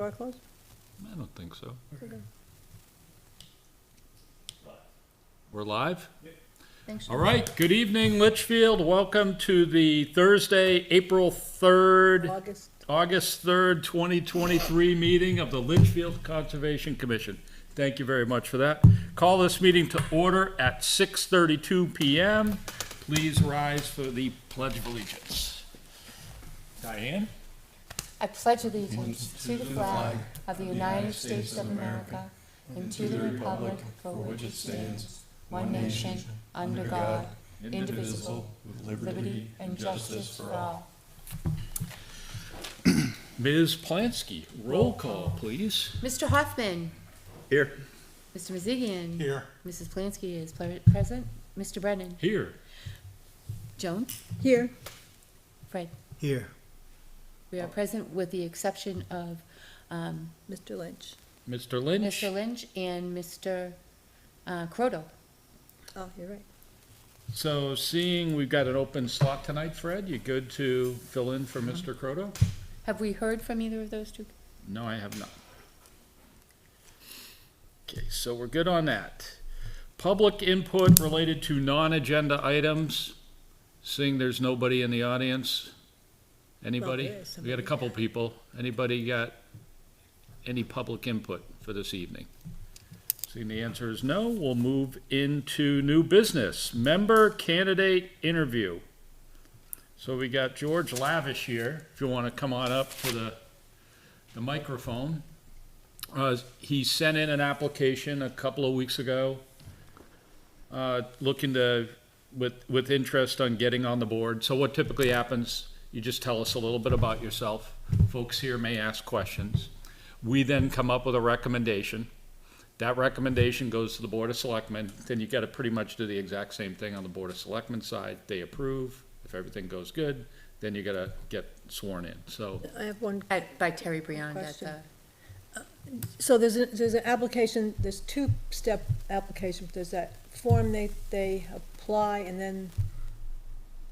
Door closed? I don't think so. Okay. We're live? Thanks. All right, good evening, Litchfield. Welcome to the Thursday, April 3rd, August 3rd, 2023 meeting of the Litchfield Conservation Commission. Thank you very much for that. Call this meeting to order at 6:32 p.m. Please rise for the Pledge of Allegiance. Diane? I pledge allegiance to the flag of the United States of America and to the republic for which it stands, one nation, under God, indivisible, with liberty and justice for all. Ms. Plansky, roll call, please. Mr. Hoffman. Here. Mr. Mazigian. Here. Mrs. Plansky is present. Mr. Brennan. Here. Joan. Here. Fred. Here. We are present with the exception of Mr. Lynch. Mr. Lynch? Mr. Lynch and Mr. Croto. Oh, you're right. So seeing we've got an open slot tonight, Fred, you good to fill in for Mr. Croto? Have we heard from either of those two? No, I have not. Okay, so we're good on that. Public input related to non-agenda items. Seeing there's nobody in the audience. Anybody? Well, there is We got a couple people. Anybody got any public input for this evening? Seeing the answer is no, we'll move into new business. Member candidate interview. So we got George Lavash here, if you want to come on up to the microphone. He sent in an application a couple of weeks ago, looking to, with interest on getting on the board. So what typically happens, you just tell us a little bit about yourself. Folks here may ask questions. We then come up with a recommendation. That recommendation goes to the Board of Selectmen. Then you got to pretty much do the exact same thing on the Board of Selectmen side. They approve. If everything goes good, then you got to get sworn in. So I have one. By Terry Briand at Question. the. So there's an application, there's two-step application. There's that form they apply, and then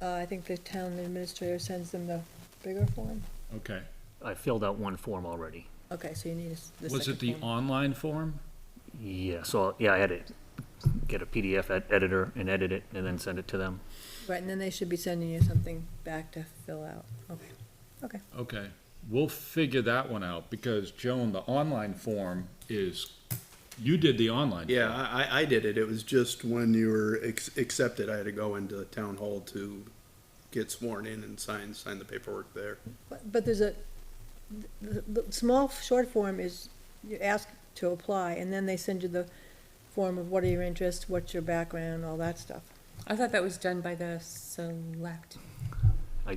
I think the town administrator sends them the bigger form. okay. I filled out one form already. Okay, so you need the Was it second the form. online form? Yeah, so, yeah, I had to get a PDF editor and edit it and then send it to them. Right, and then they should be sending you something back to fill out. Okay, okay. Okay. We'll figure that one out because Joan, the online form is, you did the online. Yeah, form. I did it. It was just when you were accepted, I had to go into the town hall to get sworn in and sign the paperwork there. But there's the small, short form is, you ask to apply, and then they send you the form of what are your interests, what's your background, all that stuff. I thought that was done by the select.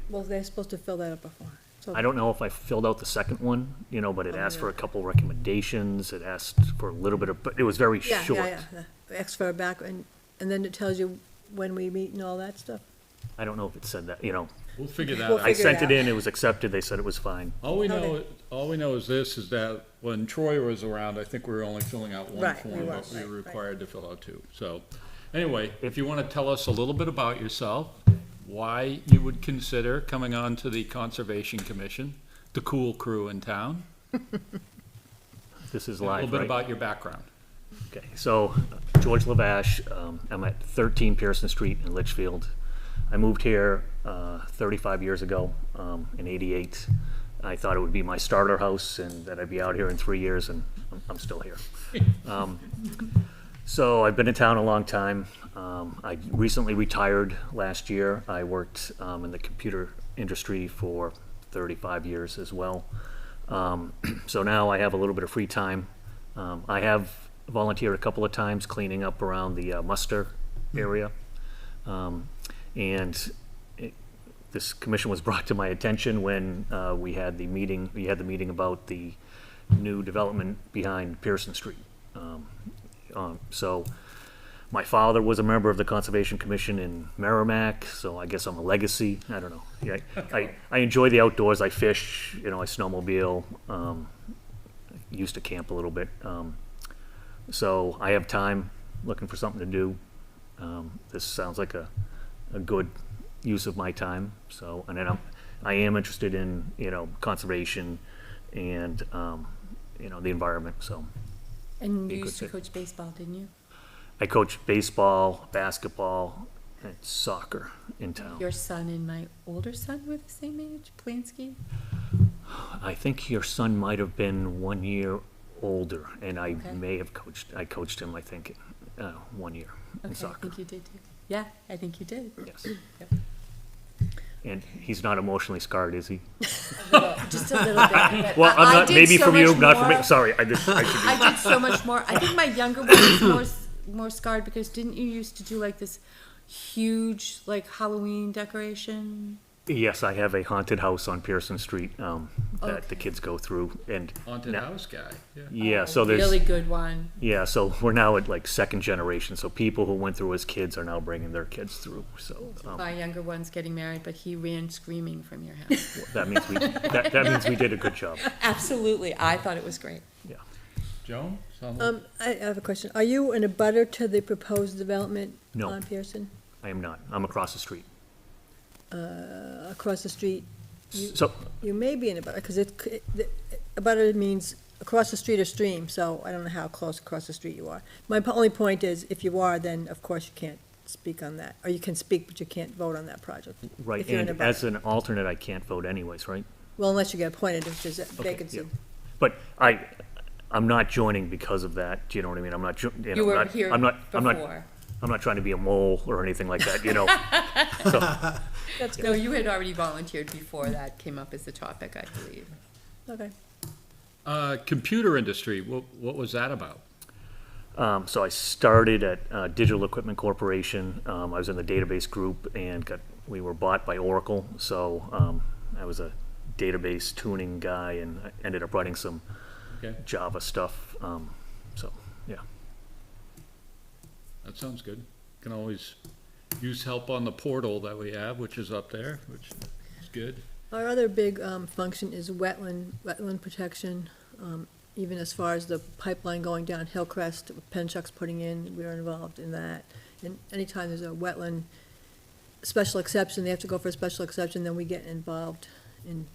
Well, they're supposed to fill that out before. So I don't know if I filled out the second one, but it Oh, asked for a yeah. couple recommendations, it asked for a little bit of, but it was very Yeah, short. yeah. Ask for a background, and then it tells you when we meet and all that stuff. I don't know if it said that, We'll figure that We'll out. I figure it sent it out. in, it was accepted, they said it was fine. All we Okay. know is this, is that when Troy was around, I think we were only filling out one Right, we form, were, but we right, were right. required to fill out two. So, anyway, if you want to tell us a little bit about yourself, why you would consider coming on to the Conservation Commission, the cool crew in town, This is and a little live, bit right? about your background. Okay, so, George Lavash, I'm at 13 Pearson Street in Litchfield. I moved here 35 years ago, in '88. I thought it would be my starter house and that I'd be out here in 3 years, and I'm still here. So I've been in town a long time. I recently retired last year. I worked in the computer industry for 35 years as well. So now I have a little bit of free time. I have volunteered a couple of times cleaning up around the Muster area. This commission was brought to my attention when we had the meeting about the new development behind Pearson Street. So my father was a member of the Conservation Commission in Merrimack, so I guess I'm a legacy. I don't know. Yeah, I enjoy the outdoors. I fish, I snowmobile, used to camp a little bit. So I have time, looking for something to do. This sounds like a good use of my time. So, and then I am interested in, conservation and the environment, so. And Be a you good used to fit. coach baseball, didn't you? I coach baseball, basketball, and soccer in town. Your son and my older son were the same age, Plansky? I think your son might have been 1 year older, and I Okay. may have I coached him, I think, 1 year in Okay, I soccer. think you did too. Yeah, I think you did. Yes. Yep. And he's not emotionally scarred, is he? Just a little bit. Well, I'm I not, did maybe so from you, much not from me. more. Sorry, I should I did so much more. I think my younger one is more scarred because didn't you used to do like this huge like Halloween decoration? Yes, I have a haunted house on Pearson Street that Okay. the kids go through, and Haunted now- house guy, yeah. yeah, Oh, so there's really good one. yeah, so we're now at like second generation. So people who went through as kids are now bringing their kids through. So My younger one's getting married, but he ran screaming from your house. that means that means we did a good job. Absolutely, I thought it was great. Yeah. Joan? I have a question. Are you in a butter to the proposed development No. on Pearson? I am not. I'm across the street. Across the street? So You may be in a butter, because a butter means across the street or stream, so I don't know how close across the street you are. My only point is, if you are, then of course you can't speak on that, or you can speak, but you can't vote on that project. right, if you're in a and butter. as an alternate, I can't vote anyways, right? Well, unless you get appointed, if there's a Okay, vacancy. yeah. But I'm not joining because of that. Do you know what I mean? I'm not. You were not, here I'm not. before. I'm not trying to be a mole or anything like that. You know. So That's No, good, you had already volunteered before that came up as a topic, I believe. okay. Computer industry, what was that about? So I started at Digital Equipment Corporation. I was in the database group and we were bought by Oracle. So I was a database tuning guy and I ended up writing some Okay, Java stuff. So yeah. that sounds good. Can always use help on the portal that we have, which is up there, which is good. Our other big function is wetland protection, even as far as the pipeline going down Hillcrest, Penchuck's putting in, we're involved in that. And anytime there's a wetland special exception, they have to go for a special exception, then we get involved in,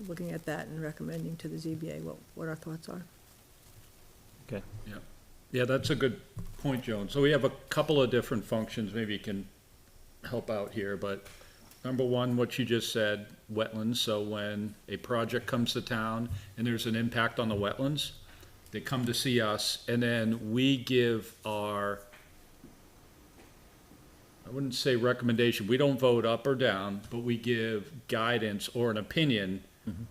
looking at that and recommending to the ZBA what our thoughts are. Okay. Yeah, that's a good point, Joan. So we have a couple of different functions, maybe you can help out here, but number one, what you just said, wetlands. So when a project comes to town and there's an impact on the wetlands, they come to see us, and then we give our, I wouldn't say recommendation, we don't vote up or down, but we give guidance or an opinion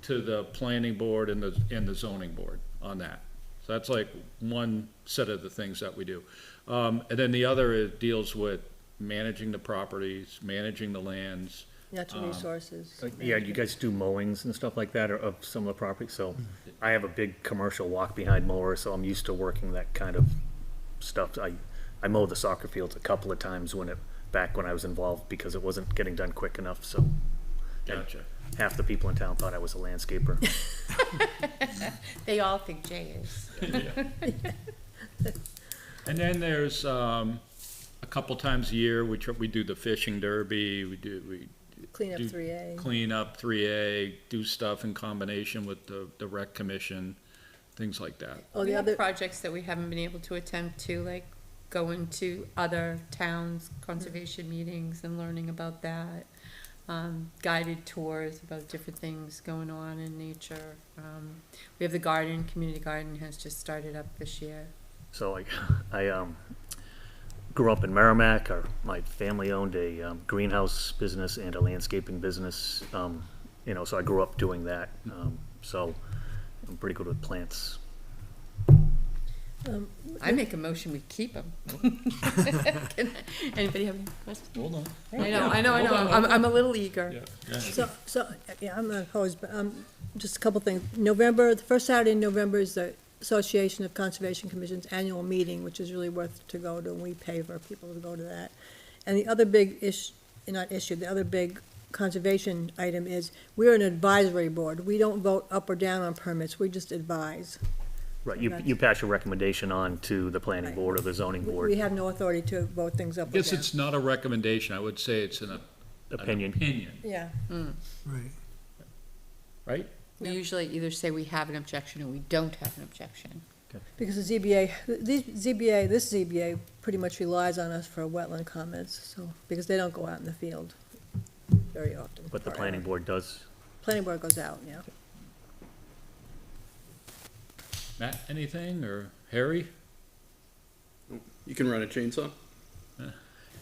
to the planning board and the zoning board on that. So that's like one set of the things that we do. And then the other deals with managing the properties, managing the lands. Natural resources. Yeah, you guys do mowings and stuff like that, or of some of the properties, so I have a big commercial walk-behind mower, so I'm used to working that kind of stuff. I mowed the soccer fields a couple of times back when I was involved, because it wasn't getting done quick enough, so. Gotcha. Half the people in town thought I was a landscaper. They all think Jay is. And then there's, a couple times a year, we do the fishing derby, we Clean up do 3A. clean up 3A, do stuff in combination with the rec commission, things like that. Oh, We the have other, projects that we haven't been able to attempt to, like going to other towns' conservation meetings and learning about that. Guided tours about different things going on in nature. We have the garden, community garden has just started up this year. So I grew up in Merrimack. My family owned a greenhouse business and a landscaping business. So I grew up doing that. So I'm pretty good with plants. I make a motion, we keep them. Anybody have any questions? Hold on. I know, I'm a little eager. yeah, I'm not opposed, but, just a couple things. The first Saturday in November is the Association of Conservation Commission's annual meeting, which is really worth to go to, and we pay for people to go to that. And the other big the other big conservation item is, we're an advisory board. We don't vote up or down on permits, we just advise. Right, you pass your recommendation on to the planning Right. board or the zoning We board. have no authority to vote things up I or guess down. it's not a recommendation, I would say it's an Opinion. opinion, Yeah, Right. right? We usually either say we have an objection or we don't have an objection. Because the this ZBA pretty much relies on us for wetland comments, so, because they don't go out in the field very often. But the or planning ever. board does. Planning board goes out, yeah. Matt, anything, or Harry? You can run a chainsaw?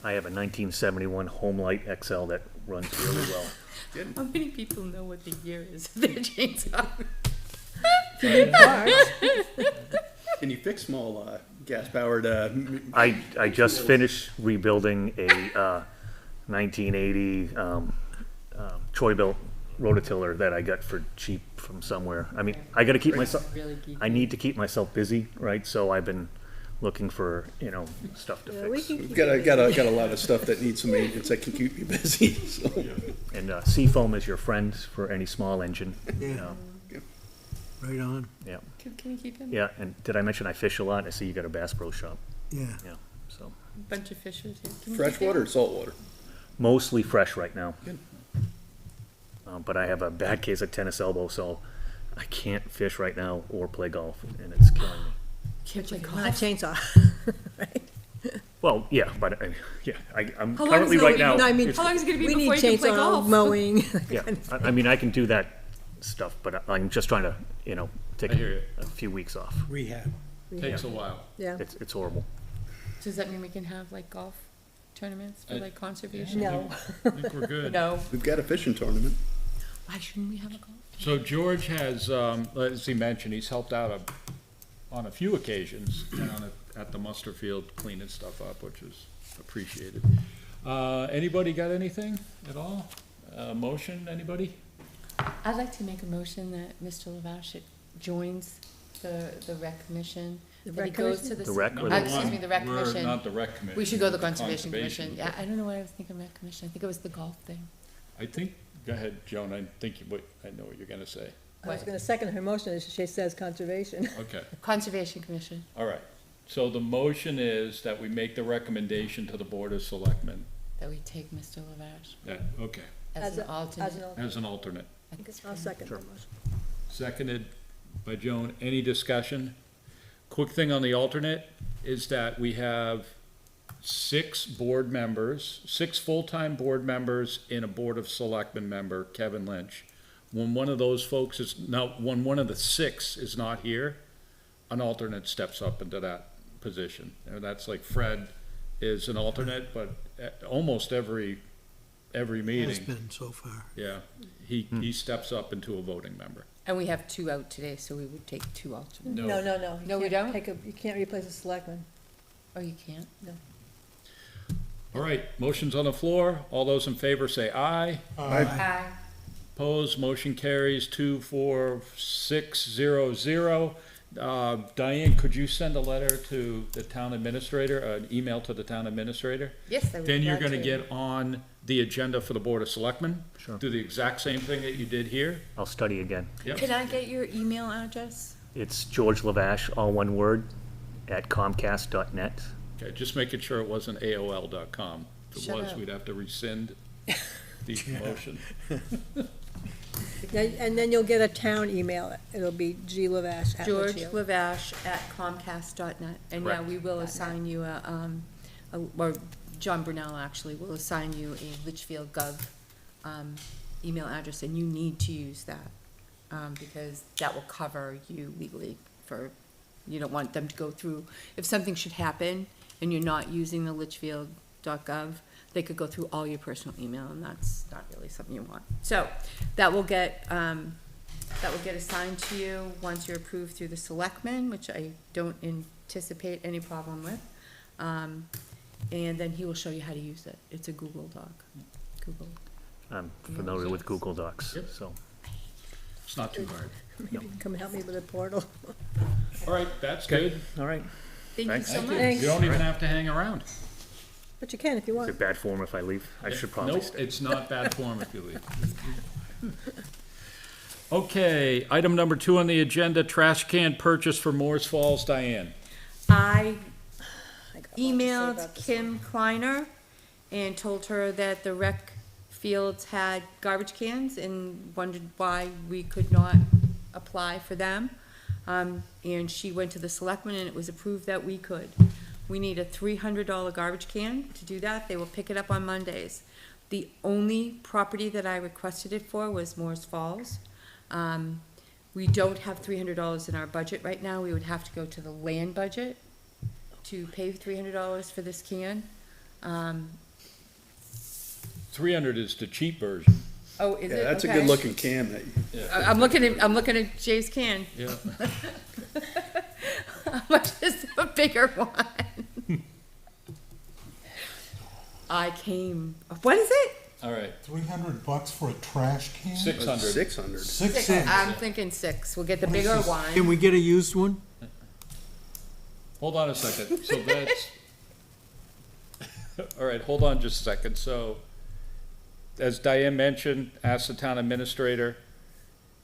I have a 1971 Homelight XL that runs really well. How many people know what the year is of their chainsaw? Can you fix small, gas-powered, I just finished rebuilding a 1980 Troy-built rototiller that I got for cheap from somewhere. I mean, I got to keep myself. Really geeky. I need to keep myself busy, right? So I've been looking for stuff to Yeah, we fix. can we've keep got it got a lot of stuff that needs some maintenance that can keep you busy, so. And Seafoam is your friend for any small engine. Yeah. Right on. Yeah, Can we keep him? yeah. And did I mention I fish a lot? I see you got a Bass Pro Shop. Yeah. Yeah, so Bunch of fishers here. Can we keep Freshwater him? or saltwater? mostly fresh right now. Good. But I have a bad case of tennis elbow, so I can't fish right now or play golf, and it's killing me. Can't play Not a golf. chainsaw, right? Well, yeah, but I'm How long currently is it right gonna now. No, I mean, it's- How long is it gonna be we need before you can play chainsaw golf? mowing. Yeah, I mean, I can do that stuff, but I'm just trying to, take I hear you. a few weeks off. Rehab. Takes a while. Yeah, It's horrible. Does that mean we can have like golf tournaments for I- like conservation? no. I think we're good. No. We've got a fishing tournament. Why shouldn't we have a golf? So George has, as he mentioned, he's helped out on a few occasions down at the muster field cleaning stuff up, which is appreciated. Anybody got anything at all? Motion, anybody? I'd like to make a motion that Mr. Levash joins the rec commission. The That he rec goes commission? to The rec, Number excuse one, me, the rec we're commission. not the rec commission. We should go to the we're conservation commission. Yeah, I don't know what I was thinking rec commission. I think it was the golf thing. I think, go ahead, Joan, I think I know what you're gonna say. I was gonna second her motion, as she says conservation. Okay, Conservation commission. all right. So the motion is that we make the recommendation to the Board of Selectmen, That we take Mr. Levash okay, as an As alternate. an as an alternate. I'll second the motion. Seconded by Joan. Any discussion? Quick thing on the alternate is that we have 6 board members, 6 full-time board members and a Board of Selectmen member, Kevin Lynch. When one of those folks when one of the 6 is not here, an alternate steps up into that position. And that's like Fred is an alternate, but at almost every Has meeting, been so far. yeah, he steps up into a voting member. And we have 2 out today, so we would take 2 alternates. No. No. No, we can't don't? You can't replace a selectman. Oh, you can't? All right, motion's on the floor. All those in favor say aye. Aye. Opposed, motion carries 2, 4, 6, 0, 0. Diane, could you send a letter to the town administrator, an email to the town administrator? Yes, I would. Then you're glad gonna to. get on the agenda for the Board of Selectmen. Sure. Do the exact same thing that you did here. I'll study again. Yep. Can I get your email address? It's George Levash, all one word, at Comcast.net. Okay, just making sure it wasn't AOL.com. If it Shut was, up. we'd have to rescind the motion. And then you'll get a town email. It'll be glavash@litchfield. George Levash at Comcast.net. And yeah, Correct. we will assign you or John Brunel actually will assign you a Litchfield Gov email address, and you need to use that because that will cover you legally for, you don't want them to go through, if something should happen and you're not using the litchfield.gov, they could go through all your personal email, and that's not really something you want. So that will get assigned to you once you're approved through the selectmen, which I don't anticipate any problem with. And then he will show you how to use it. It's a Google Doc. Google. I'm familiar with Google Docs, Yep. so. It's not too hard. Maybe you can come help me with a portal. All right, that's good. All right. Thank you Thanks. so Thank much. you. Thanks. You don't even have to hang around. But you can if you Is want. it bad form if I leave? I should probably Nope, stay. it's not bad form if you leave. Okay, item number 2 on the agenda, trash can purchase for Moores Falls, Diane. I I got a lot to say emailed about this Kim Kleiner and told her that the rec Litchfields had garbage cans and wondered why we could not apply for them. And she went to the selectmen and it was approved that we could. We need a $300 garbage can to do that. They will pick it up on Mondays. The only property that I requested it for was Moore's Falls. We don't have $300 in our budget right now. We would have to go to the land budget to pay $300 for this can. 300 is the cheap version. Oh, is Yeah, it? that's a Okay. good looking can that you. I'm looking at Jay's can. Yeah. How much is a bigger one? What is it? All right, $300 for a trash can? 600. 600. Six cents. I'm thinking 6. We'll get the bigger one. Can we get a used one? Hold on a second, so that's, all right, hold on just a second, so, as Diane mentioned, ask the town administrator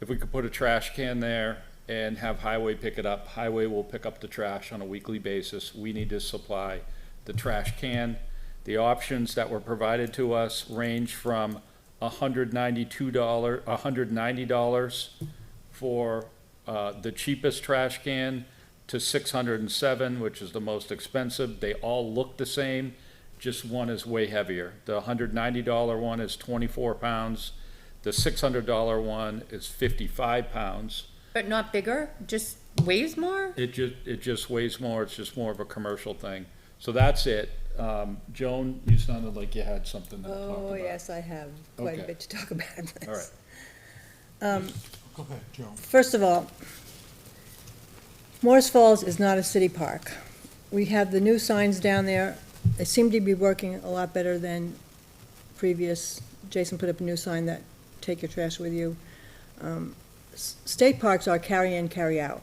if we could put a trash can there and have Highway pick it up. Highway will pick up the trash on a weekly basis. We need to supply the trash can. The options that were provided to us range from $190 for the cheapest trash can to $607, which is the most expensive. They all look the same, just one is way heavier. The $190 one is 24 pounds. The $600 one is 55 pounds. But not bigger, just weighs more? It just weighs more. It's just more of a commercial thing. So that's it. Joan, you sounded like you had something to talk about. Oh, yes, I have quite a Okay. bit to talk about on this. All right. Go ahead, Joe. First of all, Morris Falls is not a city park. We have the new signs down there. They seem to be working a lot better than previous. Jason put up a new sign that take your trash with you. State parks are carry in, carry out.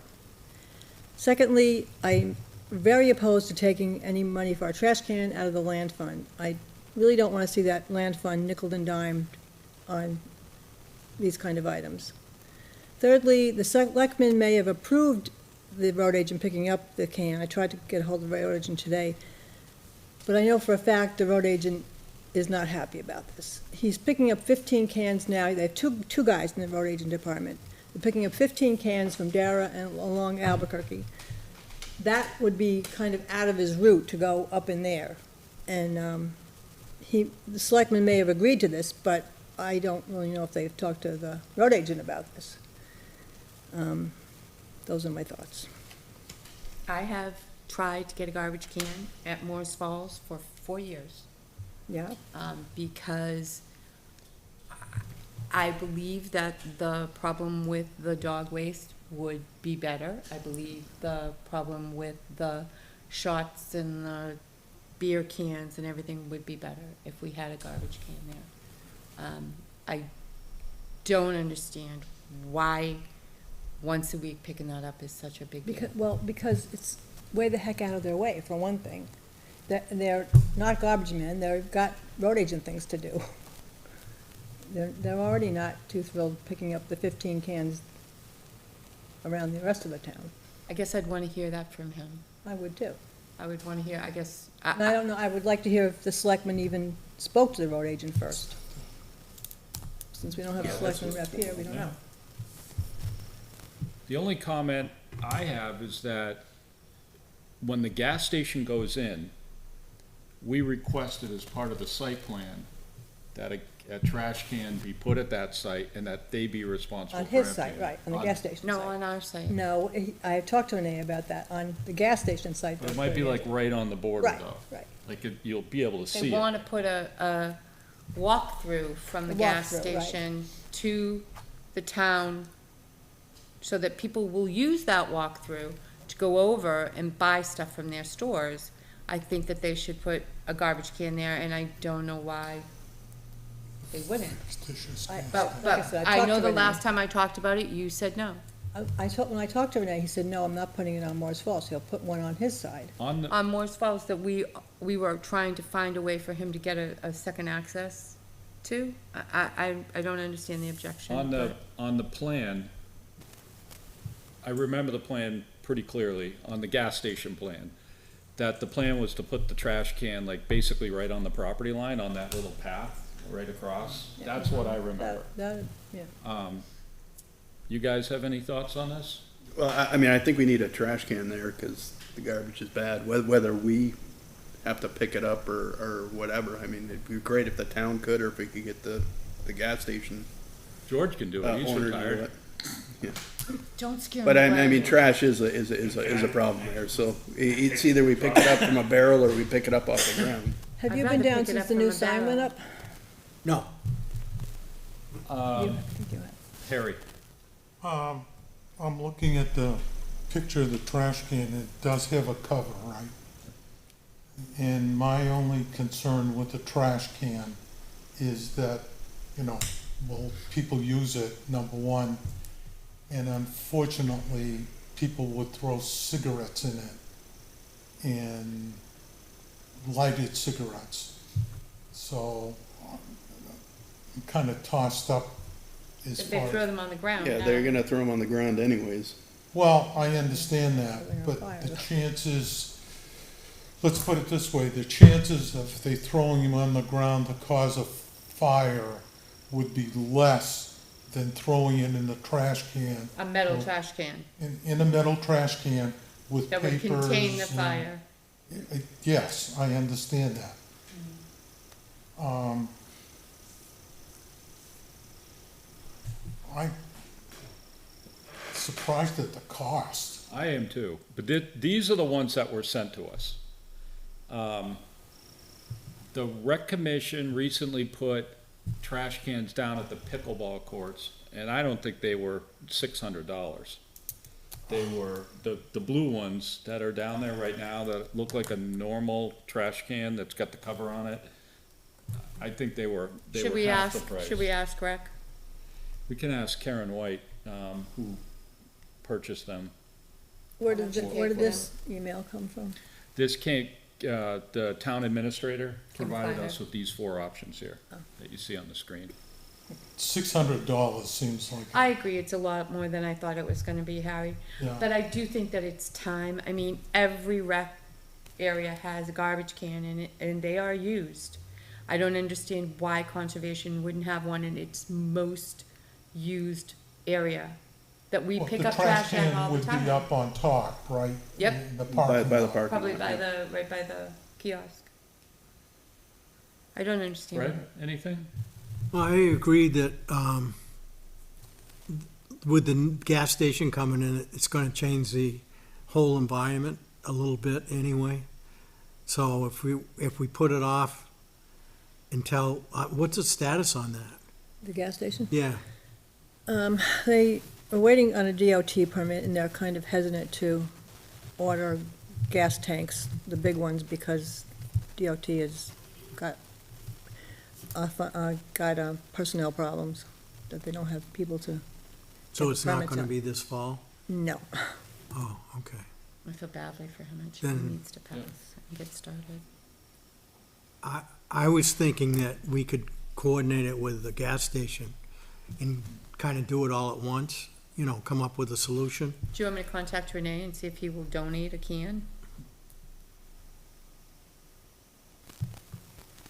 Secondly, I'm very opposed to taking any money for our trash can out of the land fund. I really don't want to see that land fund nickel and dimed on these kind of items. Thirdly, the selectmen may have approved the road agent picking up the can. I tried to get a hold of the road agent today, but I know for a fact the road agent is not happy about this. He's picking up 15 cans now. They have two guys in the road agent department. They're picking up 15 cans from Dara and along Albuquerque. That would be kind of out of his route to go up in there. And the selectmen may have agreed to this, but I don't really know if they've talked to the road agent about this. Those are my thoughts. I have tried to get a garbage can at Moore's Falls for 4 years. Yeah? Because I believe that the problem with the dog waste would be better. I believe the problem with the shots and the beer cans and everything would be better if we had a garbage can there. I don't understand why once a week picking that up is such a big deal. Because it's way the heck out of their way, for one thing. They're not garbage men, they've got road agent things to do. They're already not too thrilled picking up the 15 cans around the rest of the town. I guess I'd want to hear that from him. I would too. I would want to hear, I guess, And I don't know, I would like to hear if the selectman even spoke to the road agent first. Since we don't have a selectman rep here, we don't know. The only comment I have is that when the gas station goes in, we requested as part of the site plan that a trash can be put at that site and that they be responsible for On his emptying site, it. right, on the gas station no, site. on our site. No, I talked to Renee about that, on the gas station site. But it might be like right on the border Right, though. right. Like you'll be able to They see it. want to put a walk-through from the A gas walkthrough, right. station to the town so that people will use that walk-through to go over and buy stuff from their stores. I think that they should put a garbage can there, and I don't know why they wouldn't. But Like I said, I I talked know to the Renee. last time I talked about it, you said no. When I talked to Renee, he said, no, I'm not putting it on Moore's Falls, he'll put one on his side. On the, On Moore's Falls, that we were trying to find a way for him to get a second access to. I don't understand the objection. but- on the plan, I remember the plan pretty clearly, on the gas station plan, that the plan was to put the trash can like basically right on the property line on that little path right across. That's what I remember. Yeah. You guys have any thoughts on this? Well, I mean, I think we need a trash can there, cause the garbage is bad, whether we have to pick it up or whatever. I mean, it'd be great if the town could, or if we could get the gas station George can do it, he's owner to do retired. it. Yeah. Don't scare me. But I mean, trash is a problem there, so it's either we pick it up from a barrel or we pick it up off the ground. Have I'd you rather been down pick it since up the from new a sign went barrel. up? No, I think you have. Harry, I'm looking at the picture of the trash can, it does have a cover, right? And my only concern with the trash can is that, you know, will people use it, number one? And unfortunately, people would throw cigarettes in it, and lighted cigarettes. So I'm kind of tossed up as If far they as. throw them on the ground. Yeah, now. they're gonna throw them on the ground anyways. Well, I understand that, They're gonna but fire the them. chances, let's put it this way, the chances of they throwing them on the ground to cause a fire would be less than throwing it in the trash can, A metal trash can in a metal trash can with that papers. would contain the and- fire. Yes, I understand that. I'm surprised at the cost. I am too, but these are the ones that were sent to us. The rec commission recently put trash cans down at the pickleball courts, and I don't think they were $600. They were the blue ones that are down there right now that look like a normal trash can that's got the cover on it. I think they were Should we half the ask, price. should we ask Rec? We can ask Karen White, who purchased them. Where much did, you where pay did for this email come from? This came, the town administrator From provided Finder. us with these 4 options here Oh. that you see on the screen. $600 seems like. I agree, it's a lot more than I thought it was gonna be, Harry. Yeah. But I do think that it's time. I mean, every rec area has a garbage can in it, and they are used. I don't understand why conservation wouldn't have one in its most used area that we Well, pick up trash at all the The trash can would be time. up on top, right? Yep. In the By parking the lot. parking Probably lot, by yeah. right by the kiosk. I don't understand. Fred, anything? well, I agree that, with the gas station coming in, it's gonna change the whole environment a little bit anyway. So if we put it off until, what's the status on that? The gas station? Yeah, They are waiting on a DOT permit, and they're kind of hesitant to order gas tanks, the big ones, because DOT has got personnel problems, that they don't have people to, so it's not Permits gonna up. be this fall? no. Oh, okay. I feel badly for him. It Then- needs to pass and get started. I was thinking that we could coordinate it with the gas station and kind of do it all at once, you know, come up with a solution. Do you want me to contact Renee and see if he will donate a can?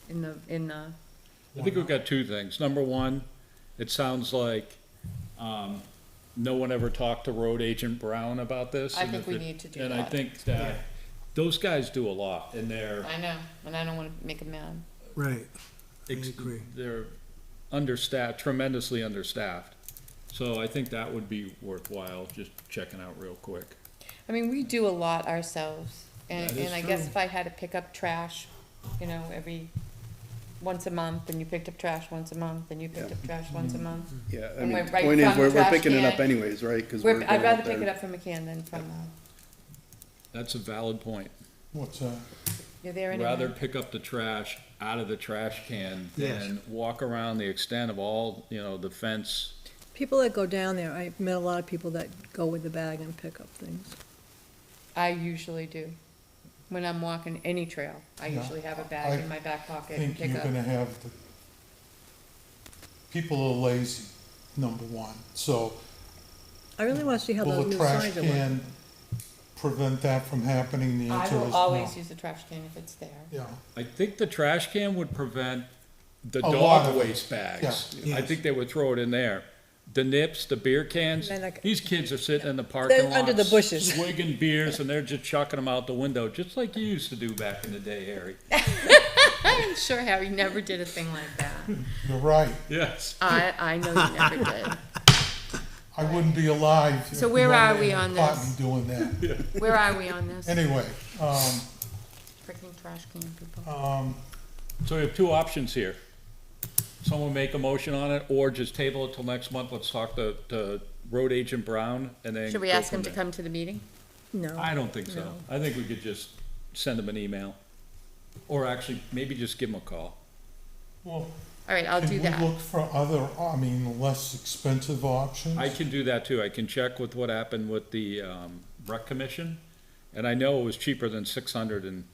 In the, I think we've got 2 things. Number one, it sounds like, no one ever talked to Road Agent Brown about this. I and think if we it- need to do And I that. think that, those guys do a lot, and they're, I know, and I don't wanna make him mad. Right. I agree. they're understaffed, tremendously understaffed. So I think that would be worthwhile, just checking out real quick. I mean, we do a lot ourselves, and, That is and I guess true. if I had to pick up trash, you know, once a month, and you picked up trash once a month, and you picked Yeah. up trash once a month. Yeah, I And mean, we're the right point is, from the we're trash picking it can. up anyways, right? 'Cause we're I'd going rather out pick there. it up from a can than from, That's a valid point. What's that? you're there anyway. Rather pick up the trash out of the trash can Yes. than walk around the extent of all, the fence. People that go down there, I've met a lot of people that go with the bag and pick up things. I usually do. When I'm walking any trail, I Yeah. usually have a bag in my back I pocket and think pick you're up. gonna have people are lazy, number one, so I really want to see how will those the new trash signs are working. can prevent that from happening? The I answer is will no. always use a trash can if it's there. Yeah, I think the trash can would prevent the A lot dog of it. waste bags. Yeah. I think they would throw it in there. The nips, the beer cans, And like- these kids are sitting in the parking They're lot. under the bushes. Swigging beers, and they're just chucking them out the window, just like you used to do back in the day, Harry. I'm sure Harry never did a thing like that. You're right. Yes. I know you never did. I wouldn't be alive. So if where my are man we had on caught this? me doing that. Where are we on this? Anyway, Freaking trash can people. So we have two options here. Someone make a motion on it, or just table it till next month. Let's talk to Road Agent Brown, and then Should we go ask from him to there. come to the meeting? No. I don't think so. No. I think we could just send him an email. Or actually, maybe just give him a call. well, All right, I'll can do we that. look for other, less expensive options? I can do that too. I can check with what happened with the rec commission, and I know it was cheaper than $607.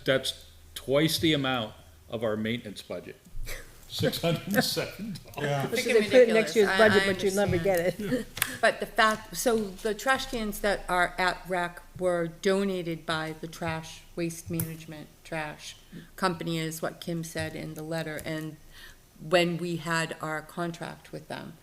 That's twice the amount of our maintenance budget. $607. Yeah, Because Freaking they put it in next year's ridiculous. budget, I but you never get it. But the fact, so the trash cans that are at rec were donated by the trash waste management trash company, is what Kim said in the letter, and when we had our contract with them.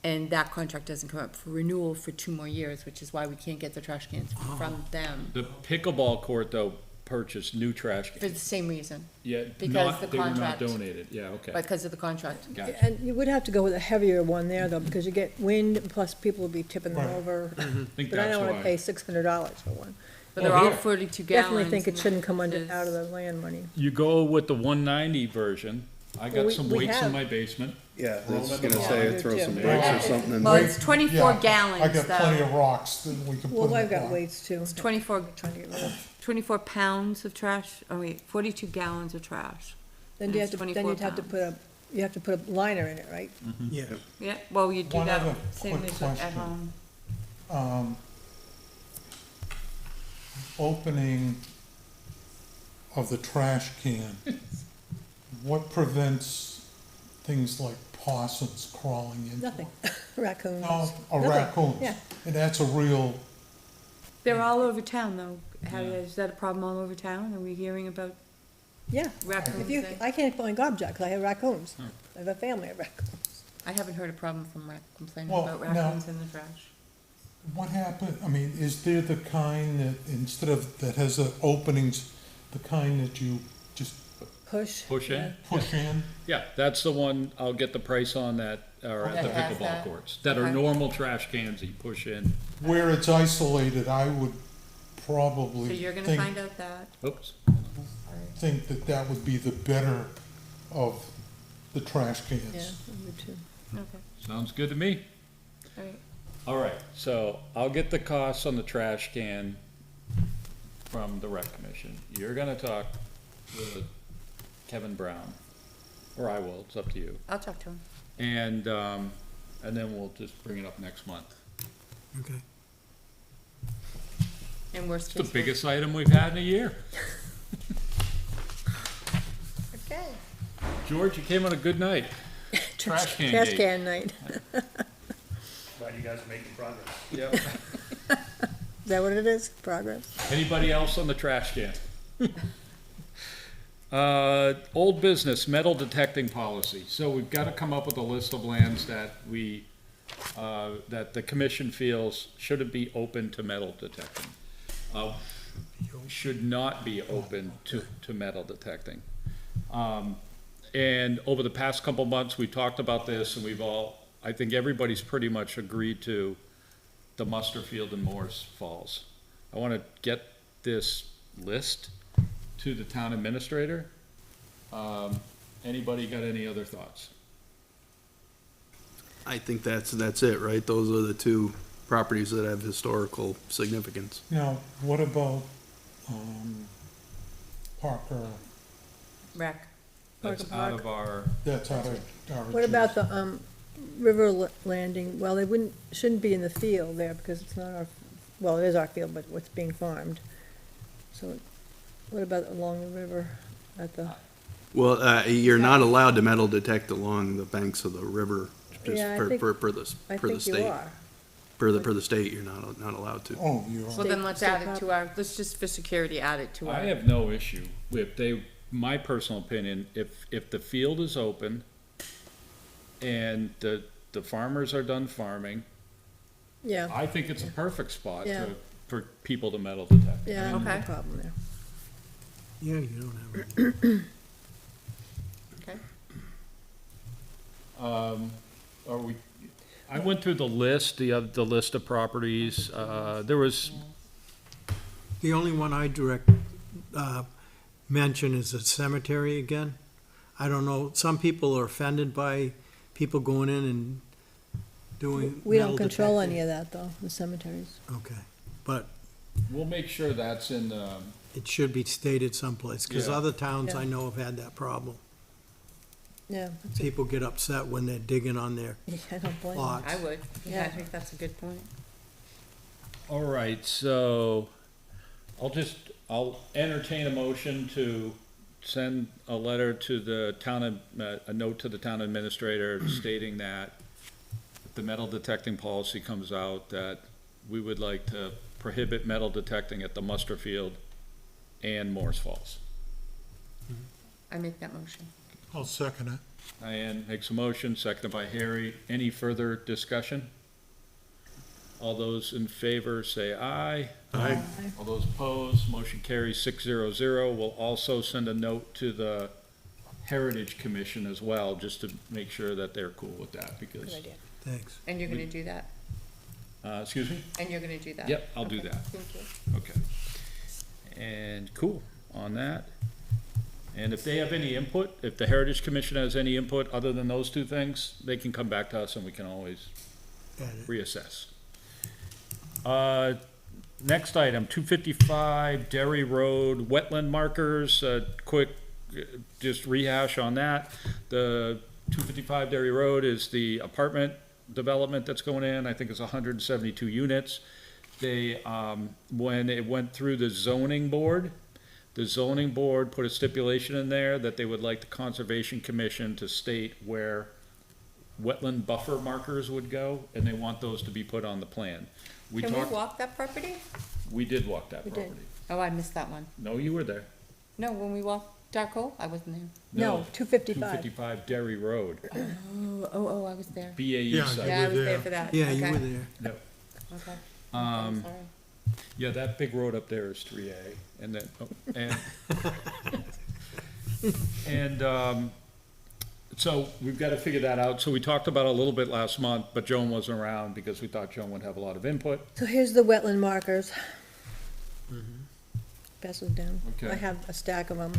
And that contract doesn't come up for renewal for 2 more years, which is why we can't get the trash cans from them, The pickleball court, though, purchased new trash for cans. the same reason, Yeah, because the they were not contract- donated. Yeah, okay. because of the contract. Gotcha. And you would have to go with a heavier one there, though, because you get wind, plus people will be tipping them Right. over. I think But I that's don't wanna why. pay $600 for one. But Oh, they're all here. 42 gallons. Definitely think it and shouldn't come under, is- out of the land money. You go with the 190 version. I Well, got we- some we weights in have- my basement. Yeah, I was Roll gonna them say, along. throw some Yeah. bricks or something in Well, there. it's 24 Yeah, gallons, I got plenty though. of rocks that we can put in Well, I've the got block. weights too. 24, Trying to get rid of. 24 pounds of trash, 42 gallons of trash. Then And you it's have to, then 24 you'd have to pounds. you have to put a liner in it, right? Yeah. Yeah, well, you do One that other same quick as at question. home. Opening of the trash can, what prevents things like possums crawling into Nothing. it? Raccoons. No, a Nothing. raccoon. Yeah. And that's a real, They're all over town, though. Is that a problem all over town? Are we hearing about Yeah. raccoons? If you, there? I can't put my garbage out because I have raccoons. I have a family of raccoons. I haven't heard a problem from complaining Well, about now- raccoons in the trash. what happened, is there the kind that, instead of, that has the openings, the kind that you just Push. Push in? push in? Yeah, that's the one, I'll get the price on that, or at the That has pickleball that? courts, that are Okay. normal trash cans that you push in. Where it's isolated, I would So probably you're gonna think, find out that. Oops. think that that would be the better of the trash Yeah, cans. I would too. Okay, Sounds good to me. all right. All right, so I'll get the costs on the trash can from the rec commission. You're gonna talk with Kevin Brown, or I will, it's up to you. I'll talk to him. And then we'll just bring it up next month. Okay. And worst It's the case. biggest item we've had in a year. Okay. George, you came on a good night. Trash can Trash day. can night. Glad you guys are making progress. Yep. Is that what it is? Progress? Anybody else on the trash can? Old business, metal detecting policy. So we've got to come up with a list of lands that that the commission feels shouldn't be open to metal detecting. Should not be open to metal detecting. And over the past couple months, we talked about this, and I think everybody's pretty much agreed to the Musterfield and Morris Falls. I want to get this list to the town administrator. Anybody got any other thoughts? I think that's it, right? Those are the two properties that have historical significance. Now, what about, Parker, Rec. That's Parker out Park. of our, that's out of our. What about the, river landing? Well, they shouldn't be in the field there because it's not our, well, it is our field, but what's being farmed. So what about along the river at the, Well, you're not allowed to metal detect along the banks of the river, just Yeah, I per think- the I per the think you state. are. Per the state, you're not allowed to. Oh, you Well, are, then let's State add it to our, let's just for security, add it to our. I have no issue if they my personal opinion, if the field is open and the farmers are done farming, Yeah, I think it's a perfect spot Yeah. for people to metal detect. yeah, no Okay. problem there. Yeah, you don't have it. Okay. Are we, I went through the list, the list of properties, there was, The only one I mention is the cemetery again. I don't know, some people are offended by people going in and doing We don't metal control detecting. any of that, though, the cemeteries. Okay, but we'll make sure that's in the, it should be stated someplace, because Yeah. other towns I Yeah. know have had that problem. Yeah, People get upset when they're digging on their I don't blame them. lots. I would. Yeah, Yeah. I think that's a good point. all right, so I'll entertain a motion to send a letter to the a note to the town administrator stating that if the metal detecting policy comes out, that we would like to prohibit metal detecting at the muster field and Morse Falls. I make that motion. I'll second it. Diane makes a motion, seconded by Harry. Any further discussion? All those in favor say aye. Aye. All those opposed, motion carries 600. We'll also send a note to the Heritage Commission as well, just to make sure that they're cool with that, because, Good idea. Thanks. And you're gonna do that? excuse me? And you're gonna do that? Yep, I'll do Okay, that. Thank you. Okay. And cool on that. And if they have any input, if the Heritage Commission has any input other than those two things, they can come back to us and we can always Edit. reassess. Next item, 255 Derry Road, Wetland Markers, quick, just rehash on that. The 255 Derry Road is the apartment development that's going in, I think it's 172 units. They, when it went through the zoning board put a stipulation in there that they would like the Conservation Commission to state where wetland buffer markers would go, and they want those to be put on the plan. We Can we talked, walk that property? we did walk that We did. property. Oh, I missed that one. No, you were there. No, when we walked Darko, I wasn't there. No, 255. 255 Derry Road, Oh, I was there. BAE Yeah, site. Yeah, I was were there there. for that. Yeah, you Okay. were there. Yep. Okay. Um, Sorry. Yeah, that big road up there is 3A, and then, so we've got to figure that out. So we talked about it a little bit last month, but Joan wasn't around because we thought Joan would have a lot of input. So here's the wetland markers. Pass those down. Okay. I have a stack of them.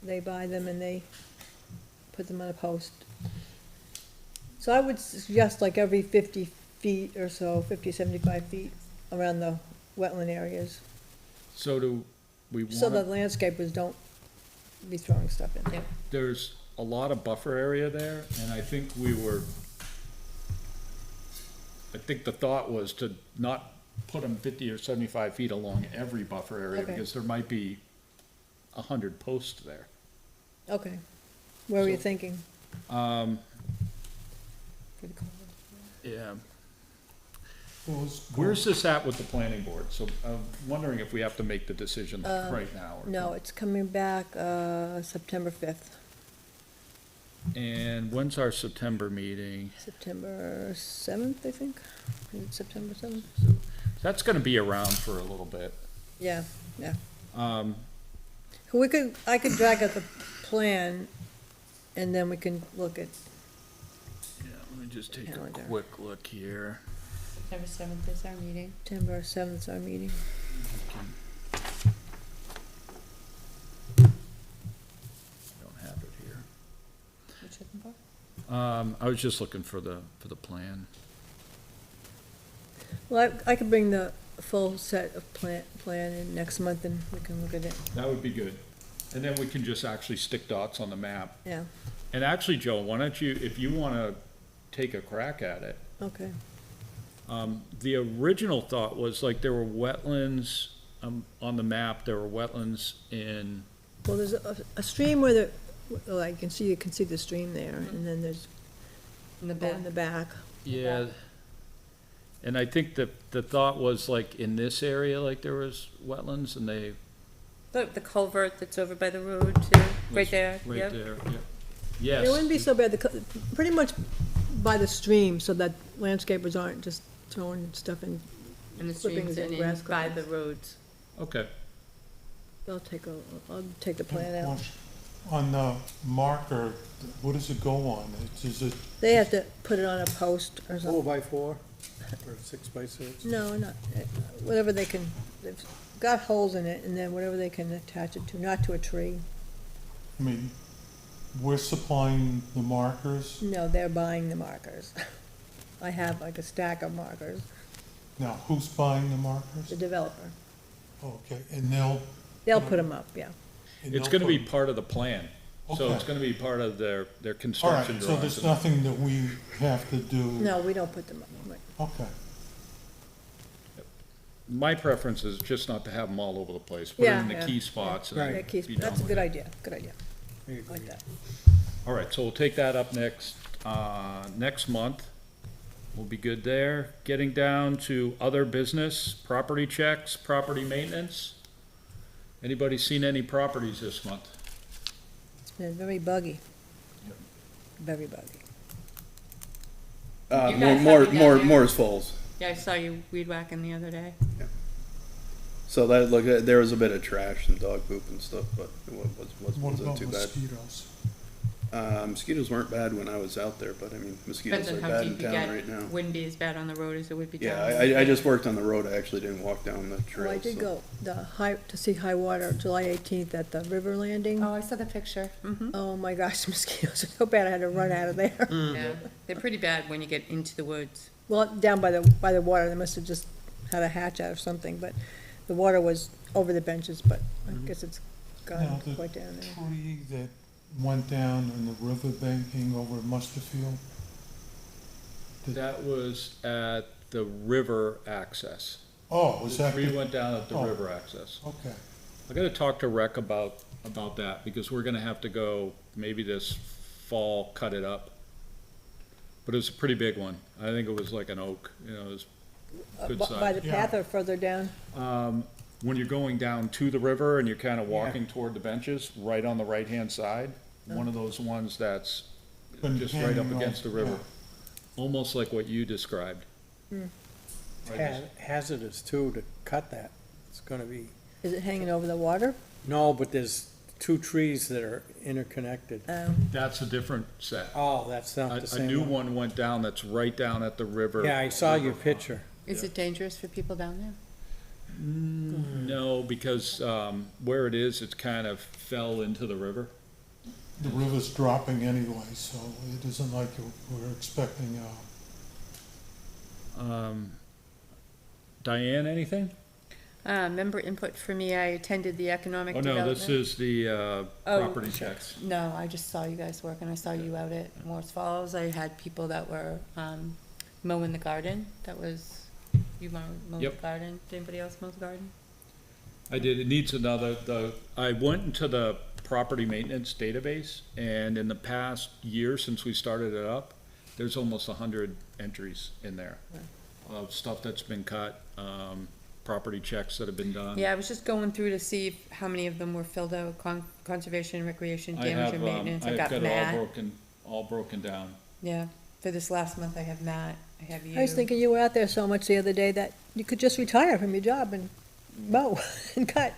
They buy them and they put them on a post. So I would suggest like every 50 feet or so, 50, 75 feet around the wetland areas, So do we so the want, landscapers don't be throwing stuff in. Yep. there's a lot of buffer area there, and I think I think the thought was to not put them 50 or 75 feet along every buffer area, Okay. because there might be 100 posts there. Okay. Where were you So- thinking? For the color. Yeah. Well, it's- Where's this at with the planning board? So I'm wondering if we have to make the decision right now. or- No, it's coming back, September 5th, And when's our September meeting? September 7th, I think. Is it September 7th? That's gonna be around for a little bit. Yeah, yeah. Um, I could drag out the plan and then we can look at, yeah, let me just take a Calendar. quick look here. September 7th is our meeting. September 7th is our meeting. Don't have it here. Which looking for? I was just looking for the plan. Well, I could bring the full set of plan in next month and we can look at it, That would be good. And then we can just actually stick dots on the map. yeah, And actually, Joe, why don't you, if you wanna take a crack at it, okay. the original thought was like there were wetlands, on the map, there were wetlands in, Well, there's a stream where the, well, you can see the stream there, and then there's, In the oh, back. in the back. yeah. And I think that the thought was like in this area, like there was wetlands and they The culvert that's over by the road too, right there, Right yep. there, yeah. It wouldn't be Yes, so bad, pretty much by the stream, so that landscapers aren't just throwing stuff in. And the Clippings streams and and grass in by the clippings. roads. okay. I'll take the plan out. On the marker, what does it go on? Is it, They have to put it on a post or something. 4x4 or 6x6? No, not, whatever they can, they've got holes in it, and then whatever they can attach it to, not to a tree. I mean, we're supplying the markers? No, they're buying the markers. I have like a stack of markers, Now, who's buying the markers? the developer. Okay, and they'll. They'll put them up, yeah. and It's they'll gonna be put- part of the plan, so Okay. it's gonna be part of their All right, construction so drawings. there's nothing that we have to do? No, we don't put them up. Right. Okay, My preference is just not to have them all over the place, put it in the Yeah, key yeah. spots and Yeah, then Keith, be done that's a with good it. idea, good idea. I like that. All right, so we'll take that up next month. We'll be good there. Getting down to other business, property checks, property maintenance. Anybody seen any properties this month? It's been very buggy. Very buggy. You guys More, have to more, get Moore's Falls. Yeah, I saw you weed whacking the other day. So that, look, there was a bit of trash and dog poop and stuff, but it what wasn't about too bad. mosquitoes? Mosquitoes weren't bad when I was out there, but I mean, mosquitoes Depends are on how bad in deep you town right get. now. Wouldn't be as bad on the road as it would be down. Yeah, I just worked on the road, I actually didn't walk down the trail. Well, I did so- go to see high water July 18th at the river landing. Oh, I saw the picture. Mm-hmm. Oh my gosh, mosquitoes are so bad, I had to run out of there. Yeah, they're pretty bad when you get into the woods. Well, down by the water, they must have just had a hatch out or something, but the water was over the benches, but I guess it's Now, gone the quite down there. tree that went down in the river banking over at Musterfield? That was at the river access. Oh, was The that? tree went down at the Oh. river access. Okay, I gotta talk to Rec about that, because we're gonna have to go, maybe this fall, cut it up. But it was a pretty big one. I think it was like an oak, it was good By size. the path or further down? When you're going down to the river and you're kinda walking toward the benches, right on the right-hand side, one of those ones that's Been just right up hanging against the on, river. yeah. Almost like what you described. Hmm. Right, Hazardous too to cut that. It's gonna be, Is it hanging over the water? no, but there's two trees that are interconnected. That's a different set. Oh, that's not the A same new one. one went down that's right down at the river. Yeah, I saw your picture. Is it dangerous for people down there? No, because, where it is, it's kind of fell into the river. The river's dropping anyway, so it isn't like we're expecting, Diane, anything? Member input for me, I attended the economic Oh, development. no, this is the, Oh, property sure. checks. No, I just saw you guys working. I saw you out at Morse Falls. I had people that were mowing the garden. That was, you mowed the Yep. garden. Did anybody else mow the garden? I did, it needs another, I went into the property maintenance database, and in the past year since we started it up, there's almost 100 entries in there of stuff that's been cut, property checks that have been done. Yeah, I was just going through to see how many of them were filled out, conservation, recreation, I damage have, and maintenance. I've I've got got Matt. all broken down. Yeah, for this last month, I have Matt. I have you. I was thinking you were out there so much the other day that you could just retire from your job and mow and cut.